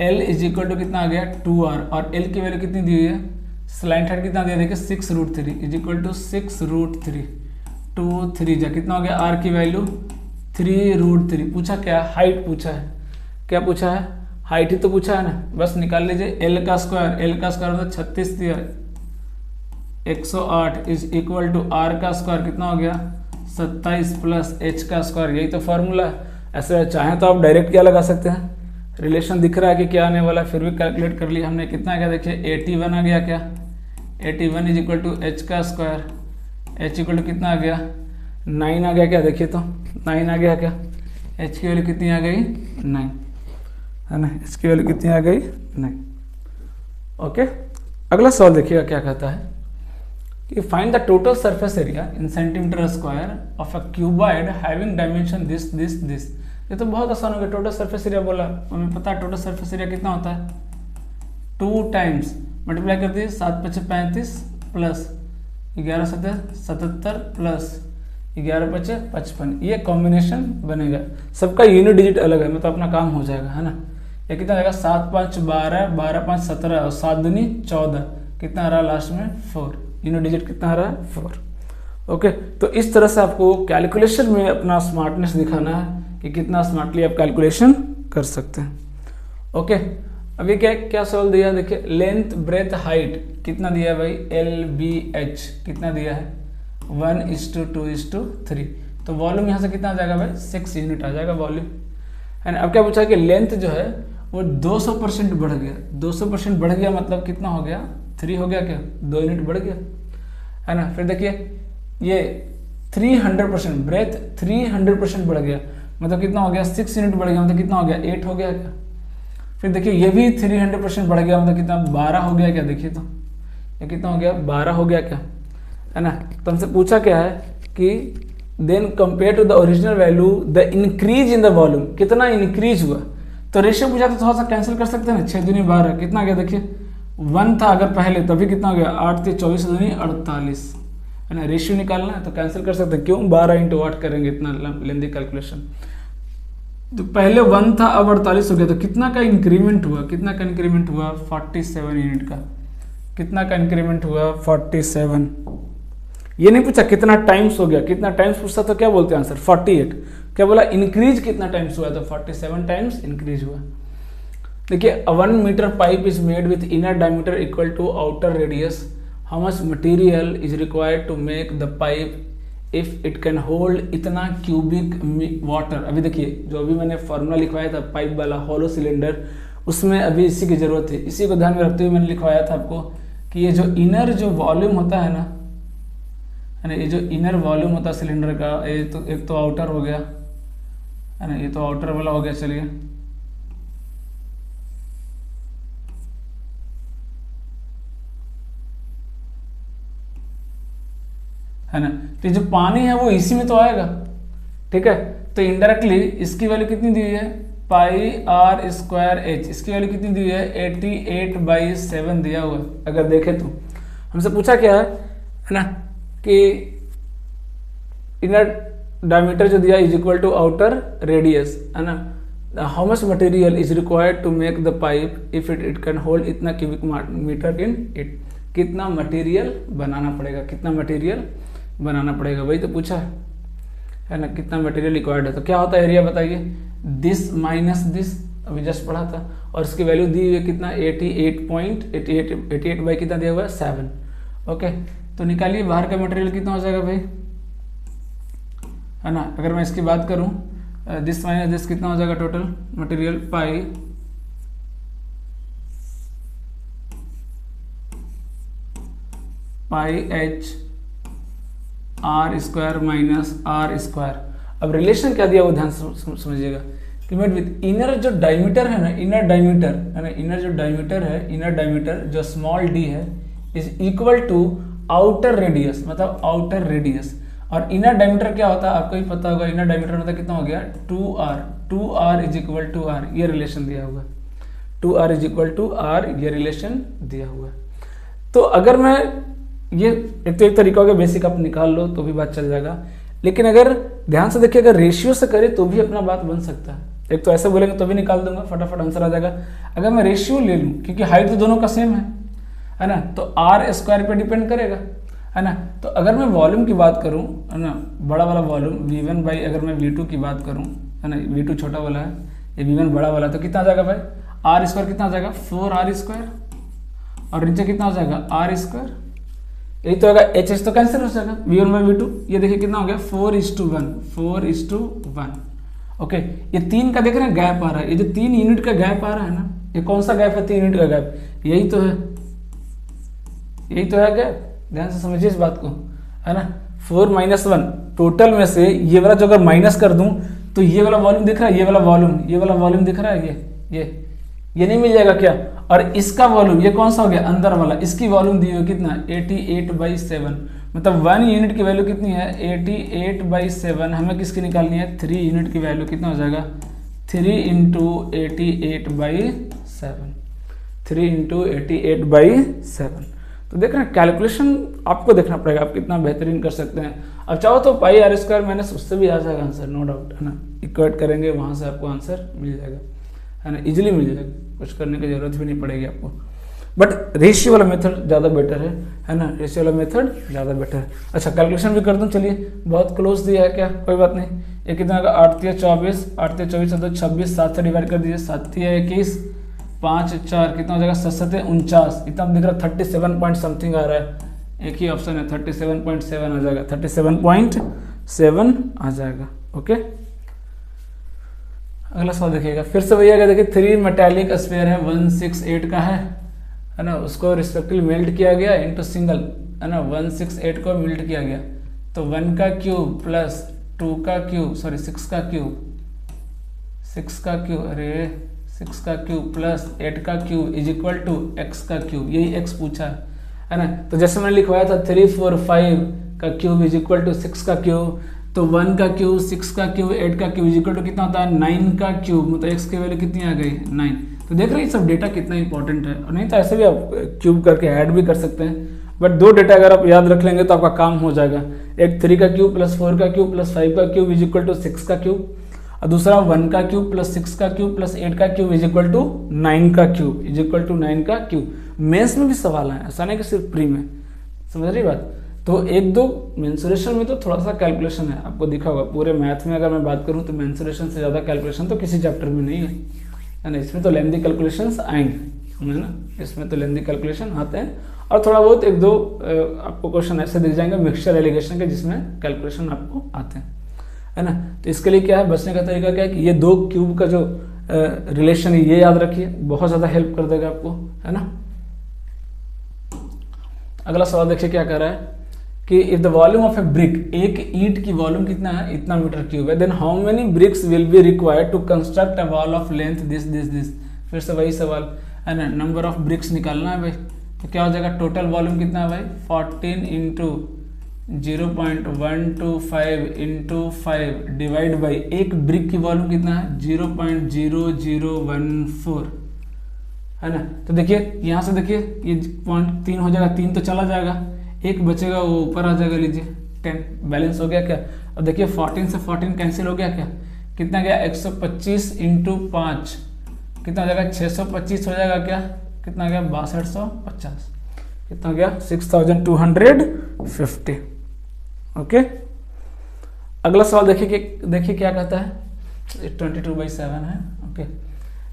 एल इज इक्वल टू कितना आ गया 2r, और एल की वैल्यू कितनी दी हुई है, स्लाइंट हेड कितना दिया देखिए 6√3 इज इक्वल टू 6√3, 2 3 जा कितना हो गया, आर की वैल्यू 3√3। पूछा क्या, हाइट पूछा है, क्या पूछा है, हाइट ही तो पूछा है ना, बस निकाल लीजिए एल का स्क्वायर, एल का स्क्वायर मतलब 36 दिया 108 इज इक्वल टू आर का स्क्वायर कितना हो गया 27 प्लस एच का स्क्वायर, यही तो फॉर्मूला। ऐसे चाहें तो आप डायरेक्ट क्या लगा सकते हैं, रिलेशन दिख रहा है कि क्या आने वाला, फिर भी कैलकुलेट कर लिया हमने, कितना क्या देखिए 81 आ गया, क्या 81 इज इक्वल टू एच का स्क्वायर, एच इक्वल टू कितना आ गया 9 आ गया, क्या देखिए तो 9 आ गया, क्या एच की वैल्यू कितनी आ गई 9, है ना, एच की वैल्यू कितनी आ गई 9। ओके, अगला सवाल देखिएगा क्या कहता है कि find the total surface area in centimetre square of a cuboid having dimension this this this. ये तो बहुत आसान हो गया, टोटल सरफेस एरिया बोला, हमें पता है टोटल सरफेस एरिया कितना होता है, 2 टाइम्स मल्टीप्लाई कर दिए 7 × 5 = 35 प्लस 11 × 7 = 77 प्लस 11 × 5 = 55, ये कॉम्बिनेशन बनेगा। सबका यूनिट डिजिट अलग है, मतलब अपना काम हो जाएगा, है ना। ये कितना आएगा 7 × 5 = 12, 12 × 5 = 17 और 7 दूनी 14, कितना आ रहा लास्ट में 4, यूनिट डिजिट कितना आ रहा है 4। ओके, तो इस तरह से आपको कैलकुलेशन में अपना स्मार्टनेस दिखाना है कि कितना स्मार्टली आप कैलकुलेशन कर सकते हैं। ओके, अभी क्या क्या सवाल दिया देखिए, लेंथ ब्रेथ हाइट कितना दिया है भाई, LBH कितना दिया है 1:2:3, तो वॉल्यूम यहाँ से कितना आ जाएगा भाई 6 यूनिट आ जाएगा वॉल्यूम, है ना। अब क्या पूछा कि लेंथ जो है वो 200% बढ़ गया, 200% बढ़ गया मतलब कितना हो गया 3 हो गया, क्या 2 यूनिट बढ़ गया, है ना। फिर देखिए ये 300% ब्रेथ 300% बढ़ गया मतलब कितना हो गया 6 यूनिट बढ़ गया मतलब कितना हो गया 8 हो गया, क्या। फिर देखिए ये भी 300% बढ़ गया मतलब कितना 12 हो गया, क्या देखिए तो ये कितना हो गया 12 हो गया, क्या, है ना। तो हमसे पूछा क्या है कि then compare to the original value the increase in the volume, कितना इंक्रीज हुआ। तो रेशियो पूछा तो थोड़ा सा कैंसिल कर सकते हैं ना, 6 दूनी 12 कितना गया देखिए 1 था अगर पहले, तभी कितना हो गया 8 × 24 = 48, है ना। रेशियो निकालना है तो कैंसिल कर सकते हैं, क्यों 12 × 8 करेंगे, इतना लेंदी कैलकुलेशन। तो पहले 1 था अब 48 हो गया, तो कितना का इंक्रीमेंट हुआ, कितना का इंक्रीमेंट हुआ 47 यूनिट का, कितना का इंक्रीमेंट हुआ 47। ये नहीं पूछा कितना टाइम्स हो गया, कितना टाइम्स पूछता तो क्या बोलते हैं आंसर 48, क्या बोला इंक्रीज कितना टाइम्स हुआ, तो 47 टाइम्स इंक्रीज हुआ। देखिए 1 metre pipe is made with inner diameter equal to outer radius, how much material is required to make the pipe if it can hold इतना क्यूबिक वाटर। अभी देखिए जो अभी मैंने फॉर्मूला लिखवाया था पाइप वाला हॉलो सिलेंडर, उसमें अभी इसी की जरूरत है, इसी को ध्यान में रखते हुए मैंने लिखवाया था आपको कि ये जो इनर जो वॉल्यूम होता है ना, ये जो इनर वॉल्यूम होता है सिलेंडर का, ये तो एक तो आउटर हो गया, है ना, ये तो आउटर वाला हो गया, चलिए है ना। तो जो पानी है वो इसी में तो आएगा, ठीक है। तो इनडायरेक्टली इसकी वैल्यू कितनी दी हुई है πr²h, इसकी वैल्यू कितनी दी हुई है 88/7 दिया हुआ है। अगर देखें तो हमसे पूछा क्या है ना कि इनर डायमीटर जो दिया is equal to outer radius, है ना। How much material is required to make the pipe if it can hold इतना क्यूबिक मीटर इन इट, कितना मटेरियल बनाना पड़ेगा, कितना मटेरियल बनाना पड़ेगा, वही तो पूछा है ना, कितना मटेरियल रिक्वायर्ड है। तो क्या होता है एरिया बताइए, दिस माइनस दिस, अभी जस्ट पढ़ा था, और इसकी वैल्यू दी हुई है कितना 88 बाई कितना दिया हुआ है 7। ओके, तो निकालिए बाहर का मटेरियल कितना हो जाएगा भाई, है ना। अगर मैं इसकी बात करूं, दिस माइनस दिस कितना हो जाएगा total material, pi H R square minus R square. अब रिलेशन क्या दिया वो ध्यान समझिएगा कि मेट विथ इनर जो डायमीटर है ना, इनर डायमीटर है ना, इनर जो डायमीटर है, इनर डायमीटर जो स्मॉल डी है is equal to outer radius, मतलब आउटर रेडियस। और इनर डायमीटर क्या होता है आपको ही पता होगा, इनर डायमीटर मतलब कितना हो गया 2r, 2r is equal to r, ये रिलेशन दिया हुआ है, 2r is equal to r, ये रिलेशन दिया हुआ है। तो अगर मैं ये एक तरीका होगा बेसिक आप निकाल लो तो भी बात चल जाएगा, लेकिन अगर ध्यान से देखिए अगर रेशियो से करे तो भी अपना बात बन सकता है। एक तो ऐसे बोलेंगे तो भी निकाल दूंगा, फटाफट आंसर आ जाएगा। अगर मैं रेशियो ले लूँ, क्योंकि हाइट तो दोनों का सेम है ना, तो आर स्क्वायर पे डिपेंड करेगा, है ना। तो अगर मैं वॉल्यूम की बात करूँ, है ना, बड़ा वाला वॉल्यूम V1 बाई अगर मैं V2 की बात करूँ, है ना, V2 छोटा वाला है, ये V1 बड़ा वाला, तो कितना आ जाएगा भाई, आर स्क्वायर कितना आ जाएगा 4r स्क्वायर, और नीचे कितना हो जाएगा आर स्क्वायर, यही तो होगा। एच तो कैंसिल हो जाएगा, V1 बाई V2, ये देखिए कितना हो गया 4:1, 4:1। ओके, ये 3 का देख रहे हैं गैप आ रहा है, ये जो 3 यूनिट का गैप आ रहा है ना, ये कौन सा गैप है, 3 यूनिट का गैप, यही तो है, यही तो है गैप। ध्यान से समझिए इस बात को, है ना। 4 - 1 टोटल में से ये वाला जो अगर माइनस कर दूं तो ये वाला वॉल्यूम दिख रहा है, ये वाला वॉल्यूम दिख रहा है, ये नहीं मिल जाएगा क्या। और इसका वॉल्यूम ये कौन सा हो गया अंदर वाला, इसकी वॉल्यूम दी हुई कितना 88/7, मतलब 1 यूनिट की वैल्यू कितनी है 88/7। हमें किसकी निकालनी है 3 यूनिट की वैल्यू, कितना हो जाएगा 3 × 88/7, 3 × 88/7। तो देख रहे हैं कैलकुलेशन आपको देखना पड़ेगा, आप कितना बेहतरीन कर सकते हैं। अब चाहो तो पाई आर स्क्वायर माइनस उससे भी आ जाएगा आंसर, नो डाउट, है ना। इक्वेट करेंगे वहाँ से आपको आंसर मिल जाएगा, है ना, इजीली मिल जाएगा, कुछ करने की जरूरत भी नहीं पड़ेगी आपको। बट रेशियो वाला मेथड ज़्यादा बेटर है ना, रेशियो वाला मेथड ज़्यादा बेटर है। अच्छा कैलकुलेशन भी कर दूँ, चलिए, बहुत क्लोज दिया है क्या, कोई बात नहीं। ये कितना का 8 × 24, 8 × 24 तो 26, 7 से डिवाइड कर दीजिए, 7 × 21, 5 × 4 कितना हो जाएगा 7 × 49, इतना दिख रहा 37 पॉइंट समथिंग आ रहा है, एक ही ऑप्शन है 37.7 आ जाएगा, 37.7 आ जाएगा। ओके, अगला सवाल देखिएगा, फिर से भैया देखिए 3 मेटालिक स्फीयर है 168 का है ना, उसको रिस्पेक्टिवली मेल्ट किया गया इनटू सिंगल, है ना, 168 को मेल्ट किया गया, तो 1 का क्यूब प्लस 2 का क्यूब, सॉरी 6 का क्यूब, 6 का क्यूब, अरे 6 का क्यूब प्लस 8 का cube is equal to x का क्यूब, यही x पूछा है ना। तो जैसे मैंने लिखवाया था 3, 4, 5 का क्यूब इज इक्वल टू 6 का क्यूब, तो 1 का क्यूब, 6 का क्यूब, 8 का क्यूब इज इक्वल टू कितना होता है 9 का क्यूब, मतलब x की वैल्यू कितनी आ गई 9। तो देख रहे हैं सब डेटा कितना इंपॉर्टेंट है, और नहीं तो ऐसे भी आप क्यूब करके ऐड भी कर सकते हैं, बट 2 डेटा अगर आप याद रख लेंगे तो आपका काम हो जाएगा। एक 3 का क्यूब प्लस 4 का क्यूब प्लस 5 का क्यूब इज इक्वल टू 6 का क्यूब, और दूसरा 1 का क्यूब प्लस 6 का क्यूब प्लस 8 का क्यूब इज इक्वल टू 9 का क्यूब, इज इक्वल टू 9 का क्यूब। मेंस में भी सवाल है, ऐसा नहीं कि सिर्फ प्री में, समझ रही बात। तो 1-2 मेंसुरेशन में तो थोड़ा सा कैलकुलेशन है, आपको दिखा होगा। पूरे मैथ में अगर मैं बात करूं तो मेंसुरेशन से ज़्यादा कैलकुलेशन तो किसी चैप्टर में नहीं है ना। इसमें तो लेंथी कैलकुलेशंस आएंगे, है ना, इसमें तो लेंथी कैलकुलेशन आते हैं, और थोड़ा बहुत 1-2 आपको क्वेश्चन ऐसे दिख जाएंगे मिक्सचर एलिगेशन के जिसमें कैलकुलेशन आपको आते हैं, है ना। तो इसके लिए क्या है, बचने का तरीका क्या है कि ये 2 क्यूब का जो रिलेशन है ये याद रखिए, बहुत ज़्यादा हेल्प कर देगा आपको, है ना। अगला सवाल देखिए क्या कह रहा है कि if the volume of a brick, एक ईंट की वॉल्यूम कितना है इतना मीटर क्यूब है, then how many bricks will be required to construct a wall of length this. फिर से वही सवाल है ना, नंबर ऑफ ब्रिक्स निकालना है भाई। तो क्या हो जाएगा, टोटल वॉल्यूम कितना है भाई 14 × 0.125 × 5 डिवाइड बाई एक ब्रिक की वॉल्यूम कितना है 0.0014, है ना। तो देखिए यहाँ से देखिए ये 0.3 हो जाएगा, 3 तो चला जाएगा, एक बचेगा वो ऊपर आ जाएगा, लीजिए 10 बैलेंस हो गया क्या। अब देखिए 14 से 14 कैंसिल हो गया क्या, कितना गया 125 × 5 कितना हो जाएगा 625 हो जाएगा क्या, कितना गया 6250, कितना गया 6250। ओके, अगला सवाल देखिए क्या कहता है, 22/7 है। ओके,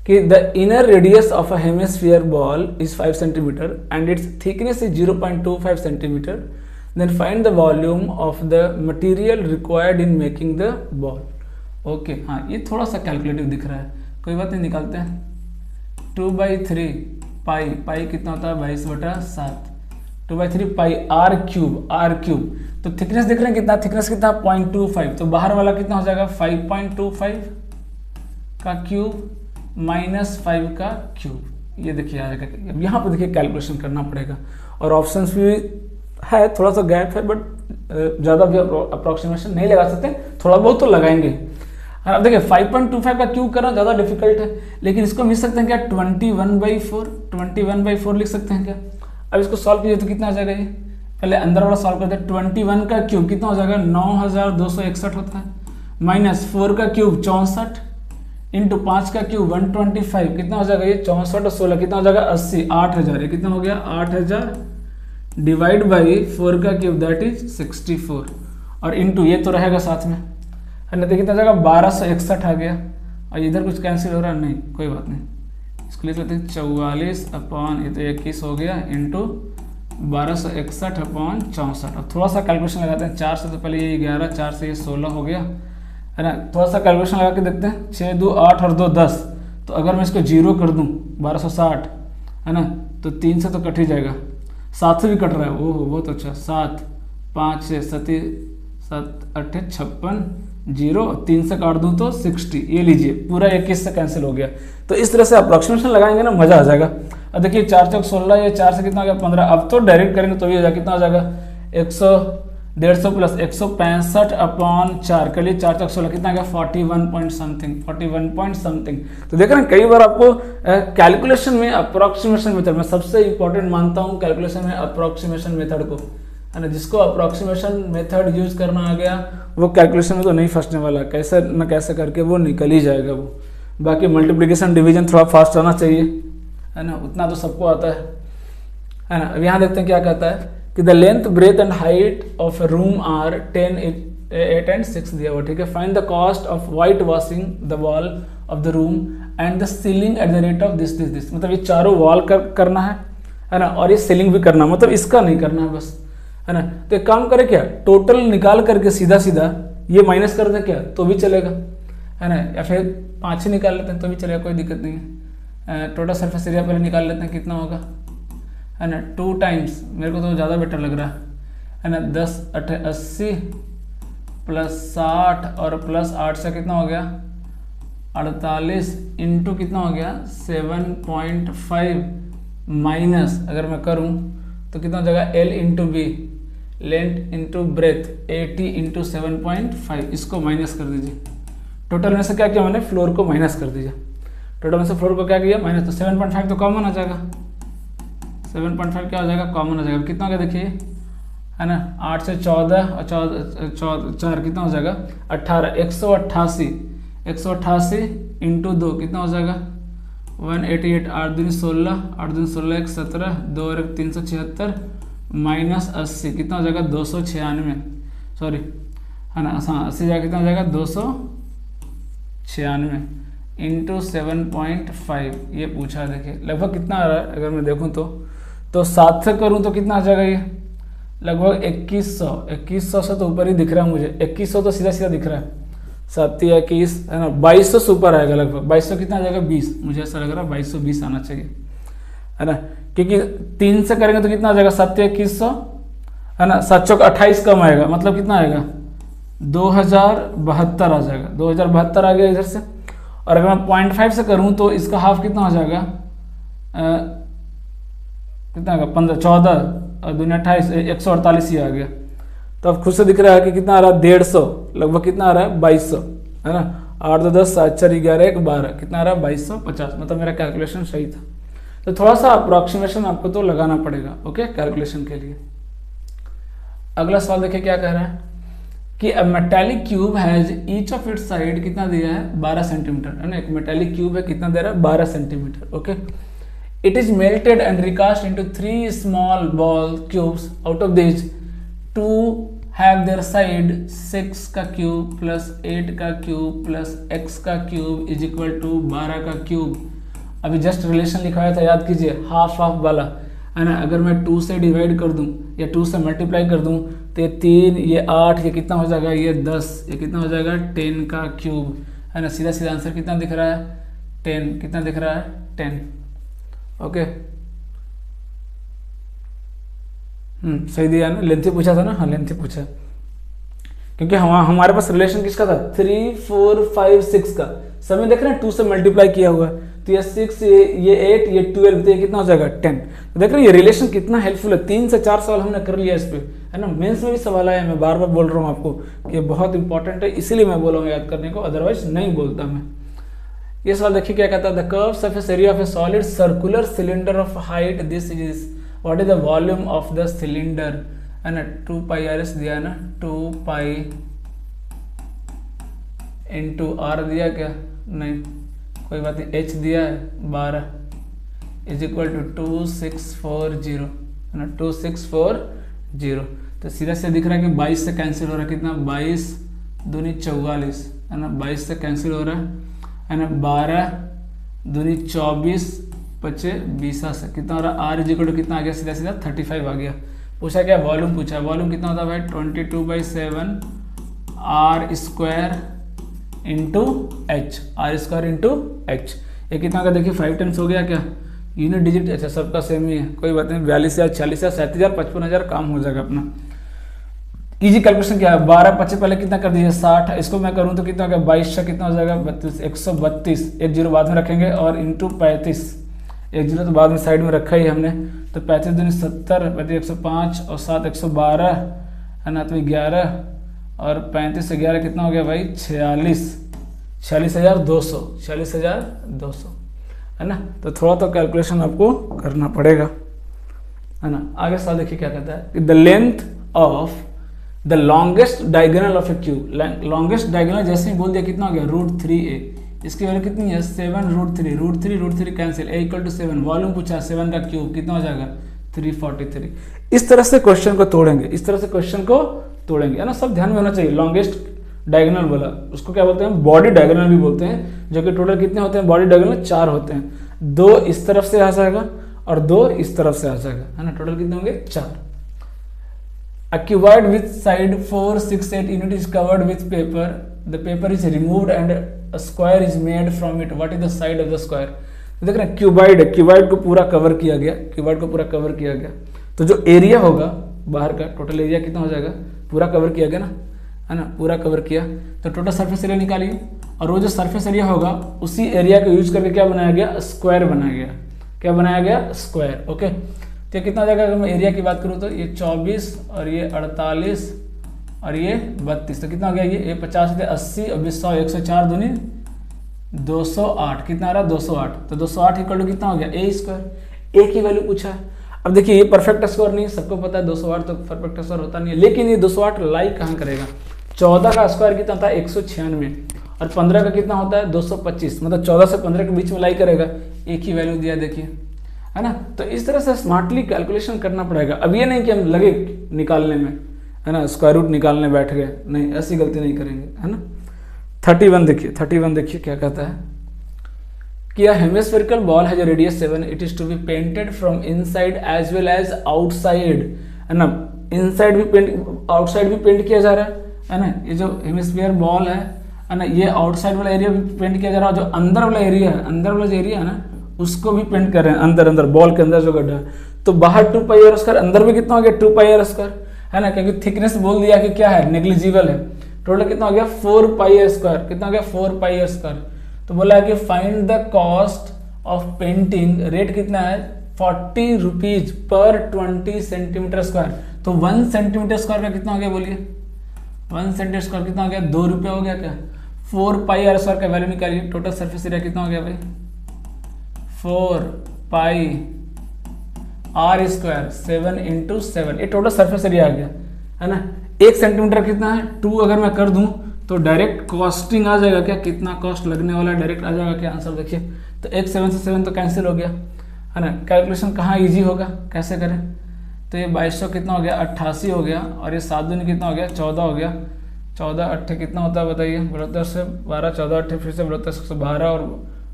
कि the inner radius of a hemisphere ball is 5 centimetre and its thickness is 0.25 centimetre, then find the volume of the material required in making the ball. Okay, हाँ ये थोड़ा सा कैलकुलेटिव दिख रहा है, कोई बात नहीं, निकालते हैं। 2/3 पाई, पाई कितना होता है 22/7, 2/3 पाई आर क्यूब, तो थिकनेस देख रहे हैं कितना, थिकनेस कितना 0.25, तो बाहर वाला कितना हो जाएगा 5.25 का क्यूब माइनस 5 का क्यूब, ये देखिए आ जाएगा। अब यहाँ पर देखिए कैलकुलेशन करना पड़ेगा, और ऑप्शंस भी है, थोड़ा सा गैप है, बट ज़्यादा भी अप्रोक्सीमेशन नहीं लगा सकते, थोड़ा बहुत तो लगाएंगे। अब देखिए 5.25 का क्यूब करना ज़्यादा डिफिकल्ट है, लेकिन इसको मिल सकते हैं क्या 21/4 लिख सकते हैं क्या। अब इसको सॉल्व कीजिए तो कितना आ जाएगा, ये पहले अंदर वाला सॉल्व करते हैं। 21 का क्यूब कितना हो जाएगा 9261 होता है, माइनस 4 का क्यूब 64 इंटू 5 का क्यूब 125 कितना हो जाएगा, ये 64 और 16 कितना हो जाएगा 80, 8000, ये कितना हो गया 8000 डिवाइड बाई 4 का क्यूब दैट इज 64, और इंटू ये तो रहेगा साथ में है ना, तो कितना जाएगा 1261 आ गया, और इधर कुछ कैंसिल हो रहा है, नहीं कोई बात नहीं, इसको लिख लेते हैं 44 अपॉन ये तो 21 हो गया इंटू 1261 अपॉन 64। अब थोड़ा सा कैलकुलेशन लगाते हैं, 4 से तो पहले ये 11, 4 से ये 16 हो गया है ना, थोड़ा सा कैलकुलेशन लगा के देखते हैं। 6 2 8 और 2 10, तो अगर मैं इसको 0 कर दूं 1260 है ना, तो 3 से तो कट ही जाएगा, 7 से भी कट रहा है, ओह बहुत अच्छा, 7 5 6 7 7 8 56 0, 3 से काट दूं तो 60, ये लीजिए पूरा 21 से कैंसिल हो गया। तो इस तरह से अप्रोक्सीमेशन लगाएंगे ना, मजा आ जाएगा। अब देखिए 4 चौक 16, ये 4 से कितना आ गया 15, अब तो डायरेक्ट करेंगे तो ये कितना आ जाएगा 150 प्लस 165 अपॉन 4 के लिए 4 चौक 16 कितना आ गया 41 पॉइंट समथिंग। तो देख रहे हैं कई बार आपको कैलकुलेशन में अप्रोक्सीमेशन मेथड, मैं सबसे इंपॉर्टेंट मानता हूँ कैलकुलेशन में अप्रोक्सीमेशन मेथड को, है ना, जिसको अप्रोक्सीमेशन मेथड यूज करना आ गया वो कैलकुलेशन में तो नहीं फंसने वाला, कैसे न कैसे करके वो निकल ही जाएगा वो। बाकी मल्टीप्लिकेशन डिवीजन थोड़ा फास्ट आना चाहिए, है ना, उतना तो सबको आता है ना। अब यहाँ देखते हैं क्या कहता है कि the length breadth and height of a room are 10 8 and 6 दिया हुआ, ठीक है। Find the cost of white washing the wall of the room and the ceiling at the rate of this, मतलब ये चारों वॉल करना है ना, और ये सीलिंग भी करना, मतलब इसका नहीं करना है बस, है ना। तो एक काम करें क्या, टोटल निकाल करके सीधा ये माइनस कर दें क्या तो भी चलेगा, है ना, या फिर 5 ही निकाल लेते हैं तो भी चलेगा, कोई दिक्कत नहीं है। टोटल सरफेस एरिया पहले निकाल लेते हैं कितना होगा, है ना, 2 टाइम्स, मेरे को तो ज़्यादा बेटर लग रहा है ना, 10 8 80 प्लस 60 और प्लस 8 से कितना हो गया 48 इंटू कितना हो गया 7.5 माइनस अगर मैं करूं तो कितना हो जाएगा L इंटू बी, लेंथ इंटू ब्रेथ 80 इंटू 7.5, इसको माइनस कर दीजिए। टोटल में से क्या किया मैंने, फ्लोर को माइनस कर दीजिए, टोटल में से फ्लोर को क्या किया माइनस, तो 7.5 तो कॉमन आ जाएगा, 7.5 क्या हो जाएगा कॉमन आ जाएगा। कितना हो गया देखिए, है ना, 8 से 14 और 4 कितना हो जाएगा 18, 188 इंटू 2 कितना हो जाएगा 188, 8 दूनी 16, 8 दूनी 16 1 17, 2 और 1 376 माइनस 80 कितना हो जाएगा 296, सॉरी है ना, हाँ 80 जाएगा कितना हो जाएगा 296 इंटू 7.5, ये पूछा देखिए लगभग कितना आ रहा है, अगर मैं देखूँ तो 7 से करूँ तो कितना आ जाएगा, ये लगभग 2100 से तो ऊपर ही दिख रहा है मुझे, 2100 तो सीधा दिख रहा है, 7 या 21 है ना, 2200 से ऊपर आएगा लगभग, 2200 कितना आ जाएगा 20, मुझे ऐसा लग रहा है 2220 आना चाहिए, है ना, क्योंकि 3 से करेंगे तो कितना आ जाएगा 7 या 2100, है ना, 7 चौक 28 कम आएगा, मतलब कितना आएगा 2072 आ जाएगा, 2072 आ गया इधर से। और अगर मैं 0.5 से करूँ तो इसका हाफ कितना हो जाएगा, कितना आएगा 15 14 और 2 28 148 ही आ गया। तो अब खुद से दिख रहा है कि कितना आ रहा है 150, लगभग कितना आ रहा है 2200, है ना, 8 2 10 7 4 11 1 12 कितना आ रहा है 2250, मतलब मेरा कैलकुलेशन सही था। तो थोड़ा सा अप्रोक्सीमेशन आपको तो लगाना पड़ेगा, ओके, कैलकुलेशन के लिए। अगला सवाल देखिए क्या कह रहा है कि अ metallic cube has each of its side कितना दिया है 12 सेंटीमीटर, है ना, एक मेटालिक क्यूब है कितना दे रहा है 12 centimetre, okay. It is melted and recast into 3 small ball cubes. Out of these, 2 have their side 6 का क्यूब प्लस 8 का क्यूब प्लस x का क्यूब इज इक्वल टू 12 का क्यूब। अभी जस्ट रिलेशन लिखवाया था, याद कीजिए, हाफ वाला, है ना, अगर मैं 2 से डिवाइड कर दूं या 2 से मल्टीप्लाई कर दूं तो ये 3, ये 8, ये कितना हो जाएगा, ये 10, ये कितना हो जाएगा 10 का क्यूब, है ना। सीधा सीधा आंसर कितना दिख रहा है 10, कितना दिख रहा है 10। ओके सही दिया ना, लेंथी पूछा था ना, हाँ लेंथी पूछा, क्योंकि हमारे पास रिलेशन किसका था 3, 4, 5, 6 का, समय देख रहे हैं 2 से मल्टीप्लाई किया हुआ है, तो ये 6, ये 8, ये 12, तो ये कितना हो जाएगा 10। तो देख रहे हैं ये रिलेशन कितना हेल्पफुल है। 3 से 4 सवाल हमने कर लिया इस पे, है ना। मेंस में भी सवाल आया, मैं बार बार बोल रहा हूँ आपको कि ये बहुत इंपॉर्टेंट है, इसीलिए मैं बोल रहा हूँ याद करने को, अदरवाइज नहीं बोलता मैं। ये सवाल देखिए क्या कहता है, the curve surface area of A solid circular cylinder of height this is what is the volume of the cylinder, है ना। 2 पाई आर एस दिया ना, 2 पाई इंटू आर दिया क्या, नहीं कोई बात नहीं, एच दिया है 12 इज इक्वल टू 2640, है ना 2640। तो सीधा से दिख रहा है कि 22 से कैंसिल हो रहा है, कितना 22 दूनी 44, है ना 22 से कैंसिल हो रहा है ना। 12 दूनी 24 बचे 20 से कितना हो रहा है, आर इज इक्वल टू कितना आ गया, सीधा सीधा 35 आ गया। पूछा क्या, वॉल्यूम पूछा, वॉल्यूम कितना होता है भाई 22/7 R square into H, R square into H. ये कितना का देखिए 5 टाइम्स हो गया क्या, यूनिट डिजिट, अच्छा सबका सेम ही है, कोई बात नहीं, 42,000, 40,000, 37,000, 55,000 काम हो जाएगा अपना। इजी कैलकुलेशन क्या है, 12 25 पहले कितना कर दीजिए 60, इसको मैं करूँ तो कितना होगा 22 कितना हो जाएगा 32, 132, एक जीरो बाद में रखेंगे और इंटू 35, एक जीरो तो बाद में साइड में रखा ही हमने, तो 35 दूनी 70, 35 105 और 7 112, है ना, तो 11 और 35 से 11 कितना हो गया भाई 46,200, 46,200, है ना। तो थोड़ा तो कैलकुलेशन आपको करना पड़ेगा, है ना। आगे सवाल देखिए क्या कहता है, the length of the longest diagonal of A cube, longest diagonal जैसे ही बोल दिया कितना हो गया √3a, इसकी वैल्यू कितनी है 7√3, √3 कैंसिल, a = 7, वॉल्यूम पूछा 7 का क्यूब कितना हो जाएगा 343। इस तरह से क्वेश्चन को तोड़ेंगे, इस तरह से क्वेश्चन को तोड़ेंगे, है ना। सब ध्यान में होना चाहिए। लॉन्गेस्ट डायगोनल बोला, उसको क्या बोलते हैं बॉडी डायगोनल भी बोलते हैं, जो कि टोटल कितने होते हैं बॉडी डायगोनल 4 होते हैं, 2 इस तरफ से आ जाएगा और 2 इस तरफ से आ जाएगा, है ना। टोटल कितने होंगे 4। A cuboid with side 4, 6, 8 unit is covered with paper. The paper is removed and a square is made from it. What is the side of the square? तो देख रहे हैं क्यूबाइड है, क्यूबाइड को पूरा कवर किया गया, क्यूबाइड को पूरा कवर किया गया, तो जो एरिया होगा बाहर का टोटल एरिया कितना हो जाएगा, पूरा कवर किया गया ना, है ना, पूरा कवर किया, तो टोटल सरफेस एरिया निकालिए, और वो जो सरफेस एरिया होगा उसी एरिया को यूज करके क्या बनाया गया, स्क्वायर बनाया गया, क्या बनाया गया स्क्वायर। ओके, तो कितना हो जाएगा, अगर मैं एरिया की बात करूँ तो ये 24 और ये 48 और ये 32, तो कितना हो गया, ये 50 थे 80 और 20 100, 104 दूनी 208, कितना आ रहा 208, तो 208 इक्वल टू कितना हो गया a स्क्वायर, a की वैल्यू पूछा है। अब देखिए ये परफेक्ट स्क्वायर नहीं है, सबको पता है 208 तो परफेक्ट स्क्वायर होता नहीं है, लेकिन ये 208 लाइक कहाँ करेगा, 14 का स्क्वायर कितना था 196 और 15 का कितना होता है 225, मतलब 14 से 15 के बीच में लाइक करेगा, एक ही वैल्यू दिया देखिए, है ना। तो इस तरह से स्मार्टली कैलकुलेशन करना पड़ेगा। अब ये नहीं कि हम लगे निकालने में, है ना, स्क्वायर रूट निकालने बैठ गए, नहीं ऐसी गलती नहीं करेंगे, है ना। 31 देखिए, 31 देखिए क्या कहता है कि a hemispherical ball has a radius 7, it is to be painted from inside as well as outside, है ना, इनसाइड भी पेंट आउटसाइड भी पेंट किया जा रहा है ना। ये जो हेमिस्फीयर बॉल है ना, ये आउटसाइड वाला एरिया भी पेंट किया जा रहा है, जो अंदर वाला एरिया है, अंदर वाला जो एरिया है ना उसको भी पेंट कर रहे हैं, अंदर अंदर बॉल के अंदर जो गड्ढा है, तो बाहर 2 पाई आर स्क्वायर, अंदर भी कितना हो गया 2 पाई आर स्क्वायर, है ना, क्योंकि थिकनेस बोल दिया कि क्या है नेग्लिजिबल है। टोटल कितना हो गया 4 पाई आर स्क्वायर, कितना हो गया 4 पाई आर स्क्वायर। तो बोला है कि find the cost of painting, rate कितना है 40 रुपीज पर 20 सेंटीमीटर स्क्वायर, तो 1 सेंटीमीटर स्क्वायर का कितना हो गया बोलिए, 1 सेंटीमीटर स्क्वायर कितना हो गया 2 रुपये हो गया क्या। 4 पाई आर स्क्वायर का वैल्यू निकालिए, टोटल सरफेस एरिया कितना हो गया भाई 4 पाई आर स्क्वायर 7 इंटू 7, ये टोटल सरफेस एरिया आ गया, है ना। 1 सेंटीमीटर कितना है 2, अगर मैं कर दूं तो डायरेक्ट कॉस्टिंग आ जाएगा क्या, कितना कॉस्ट लगने वाला है डायरेक्ट आ जाएगा क्या आंसर देखिए। तो 1 7 से 7 तो कैंसिल हो गया, है ना। कैलकुलेशन कहाँ इजी होगा, कैसे करें, तो ये 2200 कितना हो गया 88 हो गया, और ये 7 दूनी कितना हो गया 14 हो गया, 14 8 कितना होता है बताइए, 72 से 12, 14 8 फिर से 72 से 12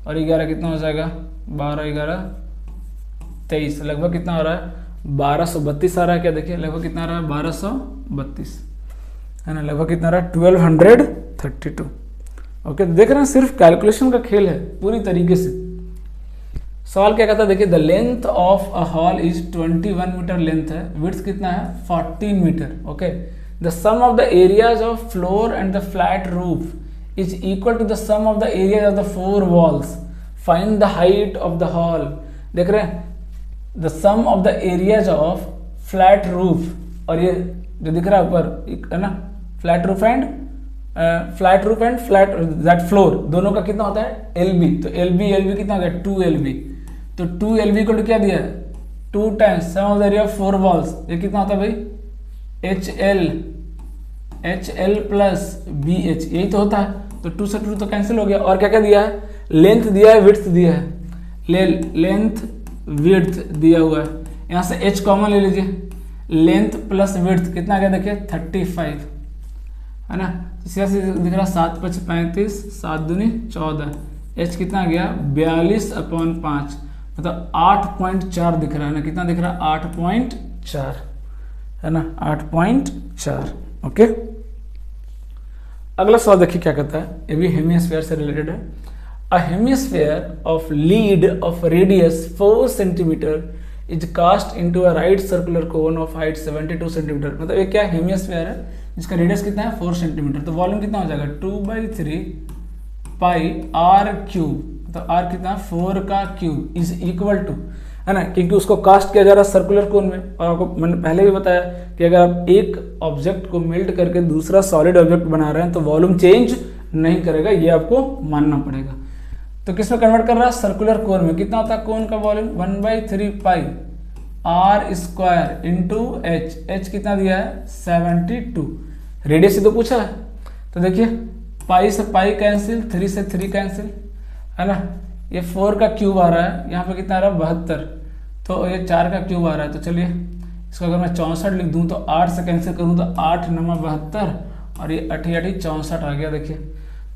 और 11 कितना हो जाएगा 12 11 23, लगभग कितना हो रहा है 1232 आ रहा है क्या, देखिए लगभग कितना आ रहा है 1232 है ना, लगभग कितना रहा है 1232। ओके, देख रहे हैं सिर्फ कैलकुलेशन का खेल है पूरी तरीके से। सवाल क्या कहता है, देखिए the length of a hall is 21 metre length है, विड्थ कितना है 14 metre. Okay, the sum of the areas of floor and the flat roof is equal to the sum of the areas of the 4 walls, find the height of the hall. देख रहे हैं the sum of the areas of flat roof, और ये जो दिख रहा है ऊपर है ना flat roof and flat that floor, दोनों का कितना होता है LB, तो LB कितना हो गया 2LB, तो 2LB को क्या दिया है 2 times sum of the area of 4 walls, ये कितना होता है भाई HL प्लस BH, यही तो होता है। तो 2 से 2 तो कैंसिल हो गया, और क्या क्या दिया है, लेंथ दिया है, विड्थ दिया है, लेंथ विड्थ दिया हुआ है, यहाँ से H कॉमन ले लीजिए, लेंथ प्लस विड्थ कितना आ गया देखिए 35 है ना, सीधा सीधा दिख रहा 7 × 5 = 35, 7 दूनी 14, H कितना आ गया 42/5, मतलब 8.4 दिख रहा है ना, कितना दिख रहा है 8.4 है ना, 8.4। ओके, अगला सवाल देखिए क्या कहता है, ये भी हेमिस्फीयर से रिलेटेड है। A hemisphere of lead of radius 4 centimetre is cast into a right circular cone of height 72 centimetre, मतलब ये क्या हेमिस्फीयर है जिसका रेडियस कितना है 4 सेंटीमीटर, तो वॉल्यूम कितना हो जाएगा 2/3 पाई r क्यूब, तो r कितना 4 का क्यूब इज इक्वल टू है ना, क्योंकि उसको कास्ट किया जा रहा है सर्कुलर कोन में, और आपको मैंने पहले भी बताया कि अगर आप एक ऑब्जेक्ट को मेल्ट करके दूसरा सॉलिड ऑब्जेक्ट बना रहे हैं तो वॉल्यूम चेंज नहीं करेगा, ये आपको मानना पड़ेगा। तो किस में कन्वर्ट कर रहा है सर्कुलर कोन में, कितना होता है कोन का वॉल्यूम 1/3 पाई r स्क्वायर इंटू h कितना दिया है 72, रेडियस से तो पूछा है, तो देखिए पाई से पाई कैंसिल, 3 से 3 कैंसिल है ना, ये 4 का क्यूब आ रहा है, यहाँ पे कितना आ रहा है 72, तो ये 4 का क्यूब आ रहा है, तो चलिए इसको अगर मैं 64 लिख दूँ तो 8 से कैंसिल करूँ तो 8 × 9 = 72, और ये 8 × 8 = 64 आ गया देखिए,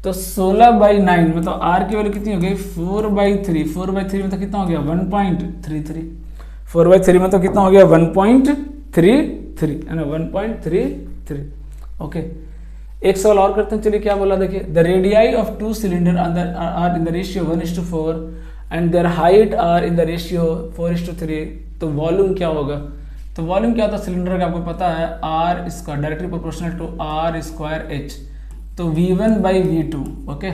तो 16/9 मतलब r की वैल्यू कितनी हो गई 4/3, 4/3 मतलब कितना हो गया 1.33, 4/3 मतलब कितना हो गया 1.33 है ना, 1.33। ओके, एक सवाल और करते हैं, चलिए क्या बोला देखिए, the radii of 2 cylinder are in the ratio 1:4 and their height are in the ratio 4:3, तो वॉल्यूम क्या होगा, तो वॉल्यूम क्या होता है सिलेंडर का आपको पता है r square directly proportional to r square h, तो V1/V2। ओके,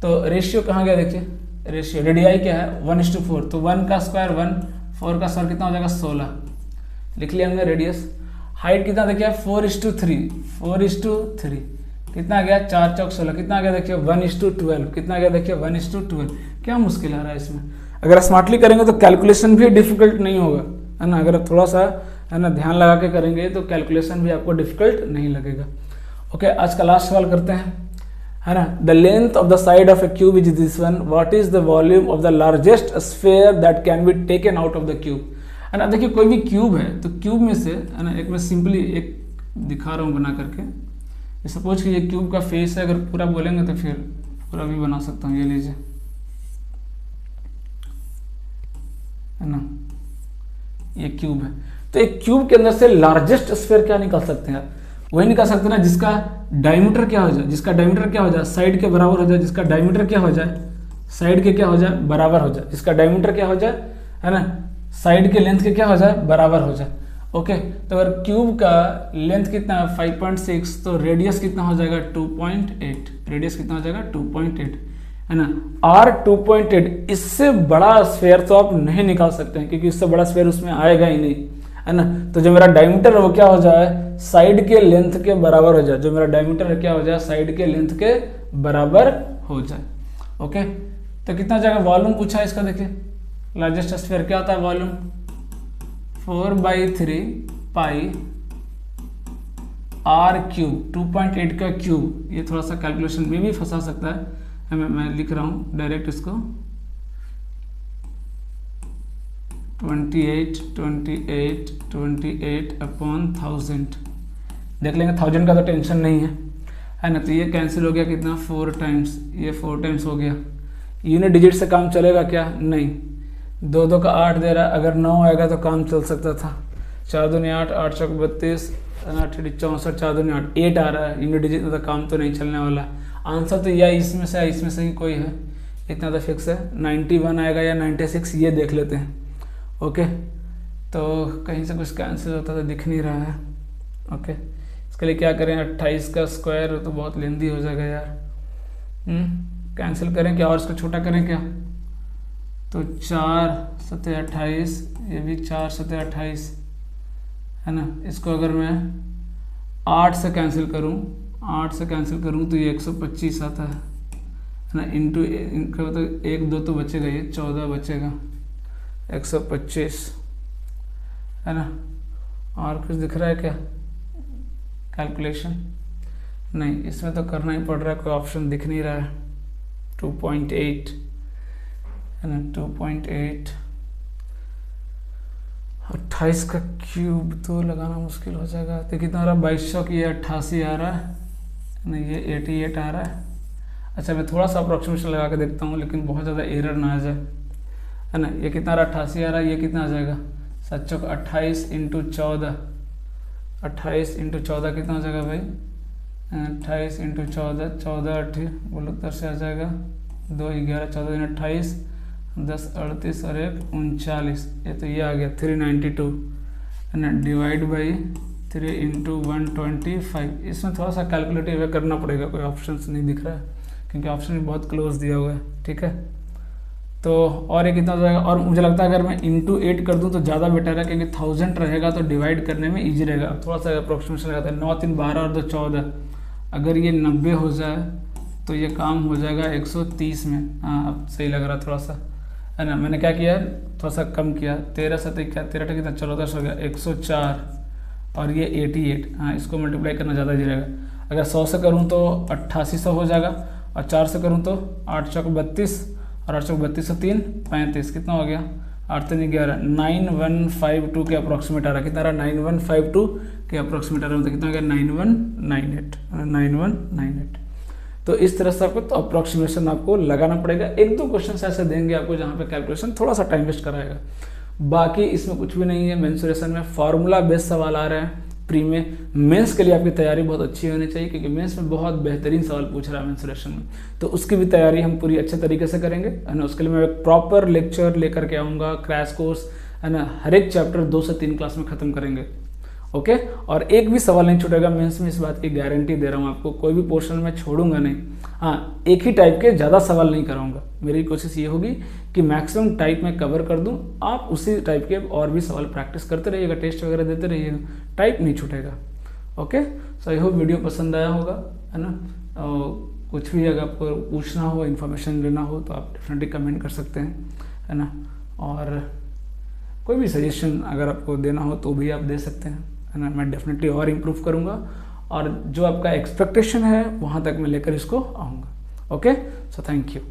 तो रेशियो कहाँ गया देखिए, रेशियो रेडियाई क्या है 1:4, तो 1 का स्क्वायर 1, 4 का स्क्वायर कितना हो जाएगा 16, लिख लिया हमने रेडियस। हाइट कितना देखिए 4:3, 4:3 कितना आ गया 4 × 16, कितना आ गया देखिए 1:12, कितना आ गया देखिए 1:12। क्या मुश्किल आ रहा है इसमें, अगर स्मार्टली करेंगे तो कैलकुलेशन भी डिफिकल्ट नहीं होगा है ना, अगर थोड़ा सा है ना ध्यान लगा के करेंगे तो कैलकुलेशन भी आपको डिफिकल्ट नहीं लगेगा। ओके, आज का लास्ट सवाल करते हैं है ना, the length of the side of A cube is this one, what is the volume of the largest sphere that can be taken out of the cube, है ना। देखिए कोई भी क्यूब है तो क्यूब में से है ना, एक मैं सिंपली एक दिखा रहा हूँ बना करके, सपोज कि ये क्यूब का फेस है, अगर पूरा बोलेंगे तो फिर पूरा भी बना सकता हूँ, ये लीजिए है ना, ये क्यूब है, तो एक क्यूब के अंदर से लार्जेस्ट स्फीयर क्या निकाल सकते हैं, वही निकाल सकते हैं ना जिसका डायमीटर क्या हो जाए, जिसका डायमीटर क्या हो जाए साइड के बराबर हो जाए, जिसका डायमीटर क्या हो जाए साइड के क्या हो जाए बराबर हो जाए, जिसका डायमीटर क्या हो जाए है ना साइड के लेंथ के क्या हो जाए बराबर हो जाए। ओके, तो अगर क्यूब का लेंथ कितना है 5.6, तो रेडियस कितना हो जाएगा 2.8, रेडियस कितना हो जाएगा 2.8 है ना, R 2.8, इससे बड़ा स्फीयर तो आप नहीं निकाल सकते हैं क्योंकि इससे बड़ा स्फीयर उसमें आएगा ही नहीं है ना। तो जो मेरा डायमीटर है वो क्या हो जाए साइड के लेंथ के बराबर हो जाए, जो मेरा डायमीटर है क्या हो जाए साइड के लेंथ के बराबर हो जाए। ओके, तो कितना जाएगा वॉल्यूम पूछा है इसका, देखिए लार्जेस्ट स्फीयर क्या होता है वॉल्यूम 4/3 पाई R क्यूब, 2.8 का क्यूब, ये थोड़ा सा कैलकुलेशन में भी फंसा सकता है, मैं लिख रहा हूँ डायरेक्ट इसको 28/1000 देख लेंगे, 1000 का तो टेंशन नहीं है ना। तो ये कैंसिल हो गया कितना 4 टाइम्स, ये 4 टाइम्स हो गया, यूनिट डिजिट से काम चलेगा क्या नहीं, 2 2 का 8 दे रहा है, अगर 9 आएगा तो काम चल सकता था। 4 दूनी 8, 8 चौक 32, 8 64, 4 दूनी 8, 8 आ रहा है यूनिट डिजिट में, तो काम तो नहीं चलने वाला। आंसर तो या इसमें से इसमें से ही कोई है, इतना तो फिक्स है। 91 आएगा या 96, ये देख लेते हैं। ओके, तो कहीं से कुछ कैंसिल होता तो दिख नहीं रहा है। ओके, इसके लिए क्या करें, 28 का स्क्वायर तो बहुत लेंदी हो जाएगा यार। कैंसिल करें क्या और इसको छोटा करें क्या, तो 4 7 28, ये भी 4 7 28 है ना। इसको अगर मैं 8 से कैंसिल करूं, 8 से कैंसिल करूं तो ये 125 आता है ना। इंटू इनका मतलब 1 2 तो बचेगा, ये 14 बचेगा, 125 है ना। और कुछ दिख रहा है क्या कैलकुलेशन, नहीं इसमें तो करना ही पड़ रहा है, कोई ऑप्शन दिख नहीं रहा है। 2.8 है ना, 2.8। 28 का क्यूब तो लगाना मुश्किल हो जाएगा। तो कितना आ रहा है, 2200 की, ये 88 आ रहा है, नहीं ये 88 आ रहा है। अच्छा मैं थोड़ा सा अप्रोक्सीमेशन लगा के देखता हूँ, लेकिन बहुत ज़्यादा एरर ना आ जाए, है ना। ये कितना आ रहा है, 88 आ रहा है, ये कितना आ जाएगा, 7 चौक 28 इंटू 14, 28 इंटू 14 कितना हो जाएगा भाई, 28 इंटू 14, 14 8 बोलो 10 से आ जाएगा, 2 11 14 दिन 28, 10 38 और 1 39, ये तो ये आ गया 392 है ना, डिवाइड बाई 3 इंटू 125। इसमें थोड़ा सा कैलकुलेटिव करना पड़ेगा, कोई ऑप्शन नहीं दिख रहा है क्योंकि ऑप्शन भी बहुत क्लोज दिया हुआ है। ठीक है, तो और ये कितना हो जाएगा, और मुझे लगता है अगर मैं इंटू 8 कर दूं तो ज़्यादा बेटर है, क्योंकि 1000 रहेगा तो डिवाइड करने में इजी रहेगा। अब थोड़ा सा अप्रोक्सीमेशन लगाता है, 9 3 12 और 2 14, अगर ये 90 हो जाए तो ये काम हो जाएगा 130 में। हाँ अब सही लग रहा थोड़ा सा, है ना। मैंने क्या किया, थोड़ा सा कम किया, 13 7 क्या 13 कितना 14 हो गया, 104 और ये 88। हाँ इसको मल्टीप्लाई करना ज़्यादा इजी रहेगा। अगर 100 से करूँ तो 8800 हो जाएगा, और 4 से करूँ तो 8 चौक 32 और 8 चौक 32 से 3 35, कितना हो गया, 8 3 11, 9152 के अप्रोक्सीमेट आ रहा है। कितना रहा, 9152 के अप्रोक्सीमेट आ रहा है, तो कितना हो गया 9198। तो इस तरह से आपको तो अप्रोक्सीमेशन आपको लगाना पड़ेगा। 1 2 क्वेश्चन ऐसे देंगे आपको जहाँ पे कैलकुलेशन थोड़ा सा टाइम वेस्ट कराएगा, बाकी इसमें कुछ भी नहीं है। मेंसुरेशन में फार्मूला बेस्ड सवाल आ रहे हैं प्री में। मेंस के लिए आपकी तैयारी बहुत अच्छी होनी चाहिए, क्योंकि मेंस में बहुत बेहतरीन सवाल पूछ रहा है मेंसुरेशन में, तो उसकी भी तैयारी हम पूरी अच्छे तरीके से करेंगे, है ना। उसके लिए मैं एक प्रॉपर लेक्चर लेकर के आऊँगा, क्रैश कोर्स, है ना। हर एक चैप्टर 2 से 3 क्लास में खत्म करेंगे। ओके, और एक भी सवाल नहीं छूटेगा मेंस में, इस बात की गारंटी दे रहा हूँ आपको। कोई भी पोर्शन में छोड़ूंगा नहीं। हाँ, एक ही टाइप के ज़्यादा सवाल नहीं कराऊंगा। मेरी कोशिश ये होगी कि मैक्सिमम टाइप में कवर कर दूं, आप उसी टाइप के और भी सवाल प्रैक्टिस करते रहिएगा, टेस्ट वगैरह देते रहिएगा, टाइप नहीं छूटेगा। Okay, so I hope video पसंद आया होगा, है ना। कुछ भी अगर आपको पूछना हो, इन्फॉर्मेशन लेना हो, तो आप डेफिनेटली कमेंट कर सकते हैं, है ना। और कोई भी सजेशन अगर आपको देना हो तो भी आप दे सकते हैं, है ना। मैं डेफिनेटली और इम्प्रूव करूँगा, और जो आपका एक्सपेक्टेशन है वहाँ तक मैं लेकर इसको आऊँगा। Okay, so thank you.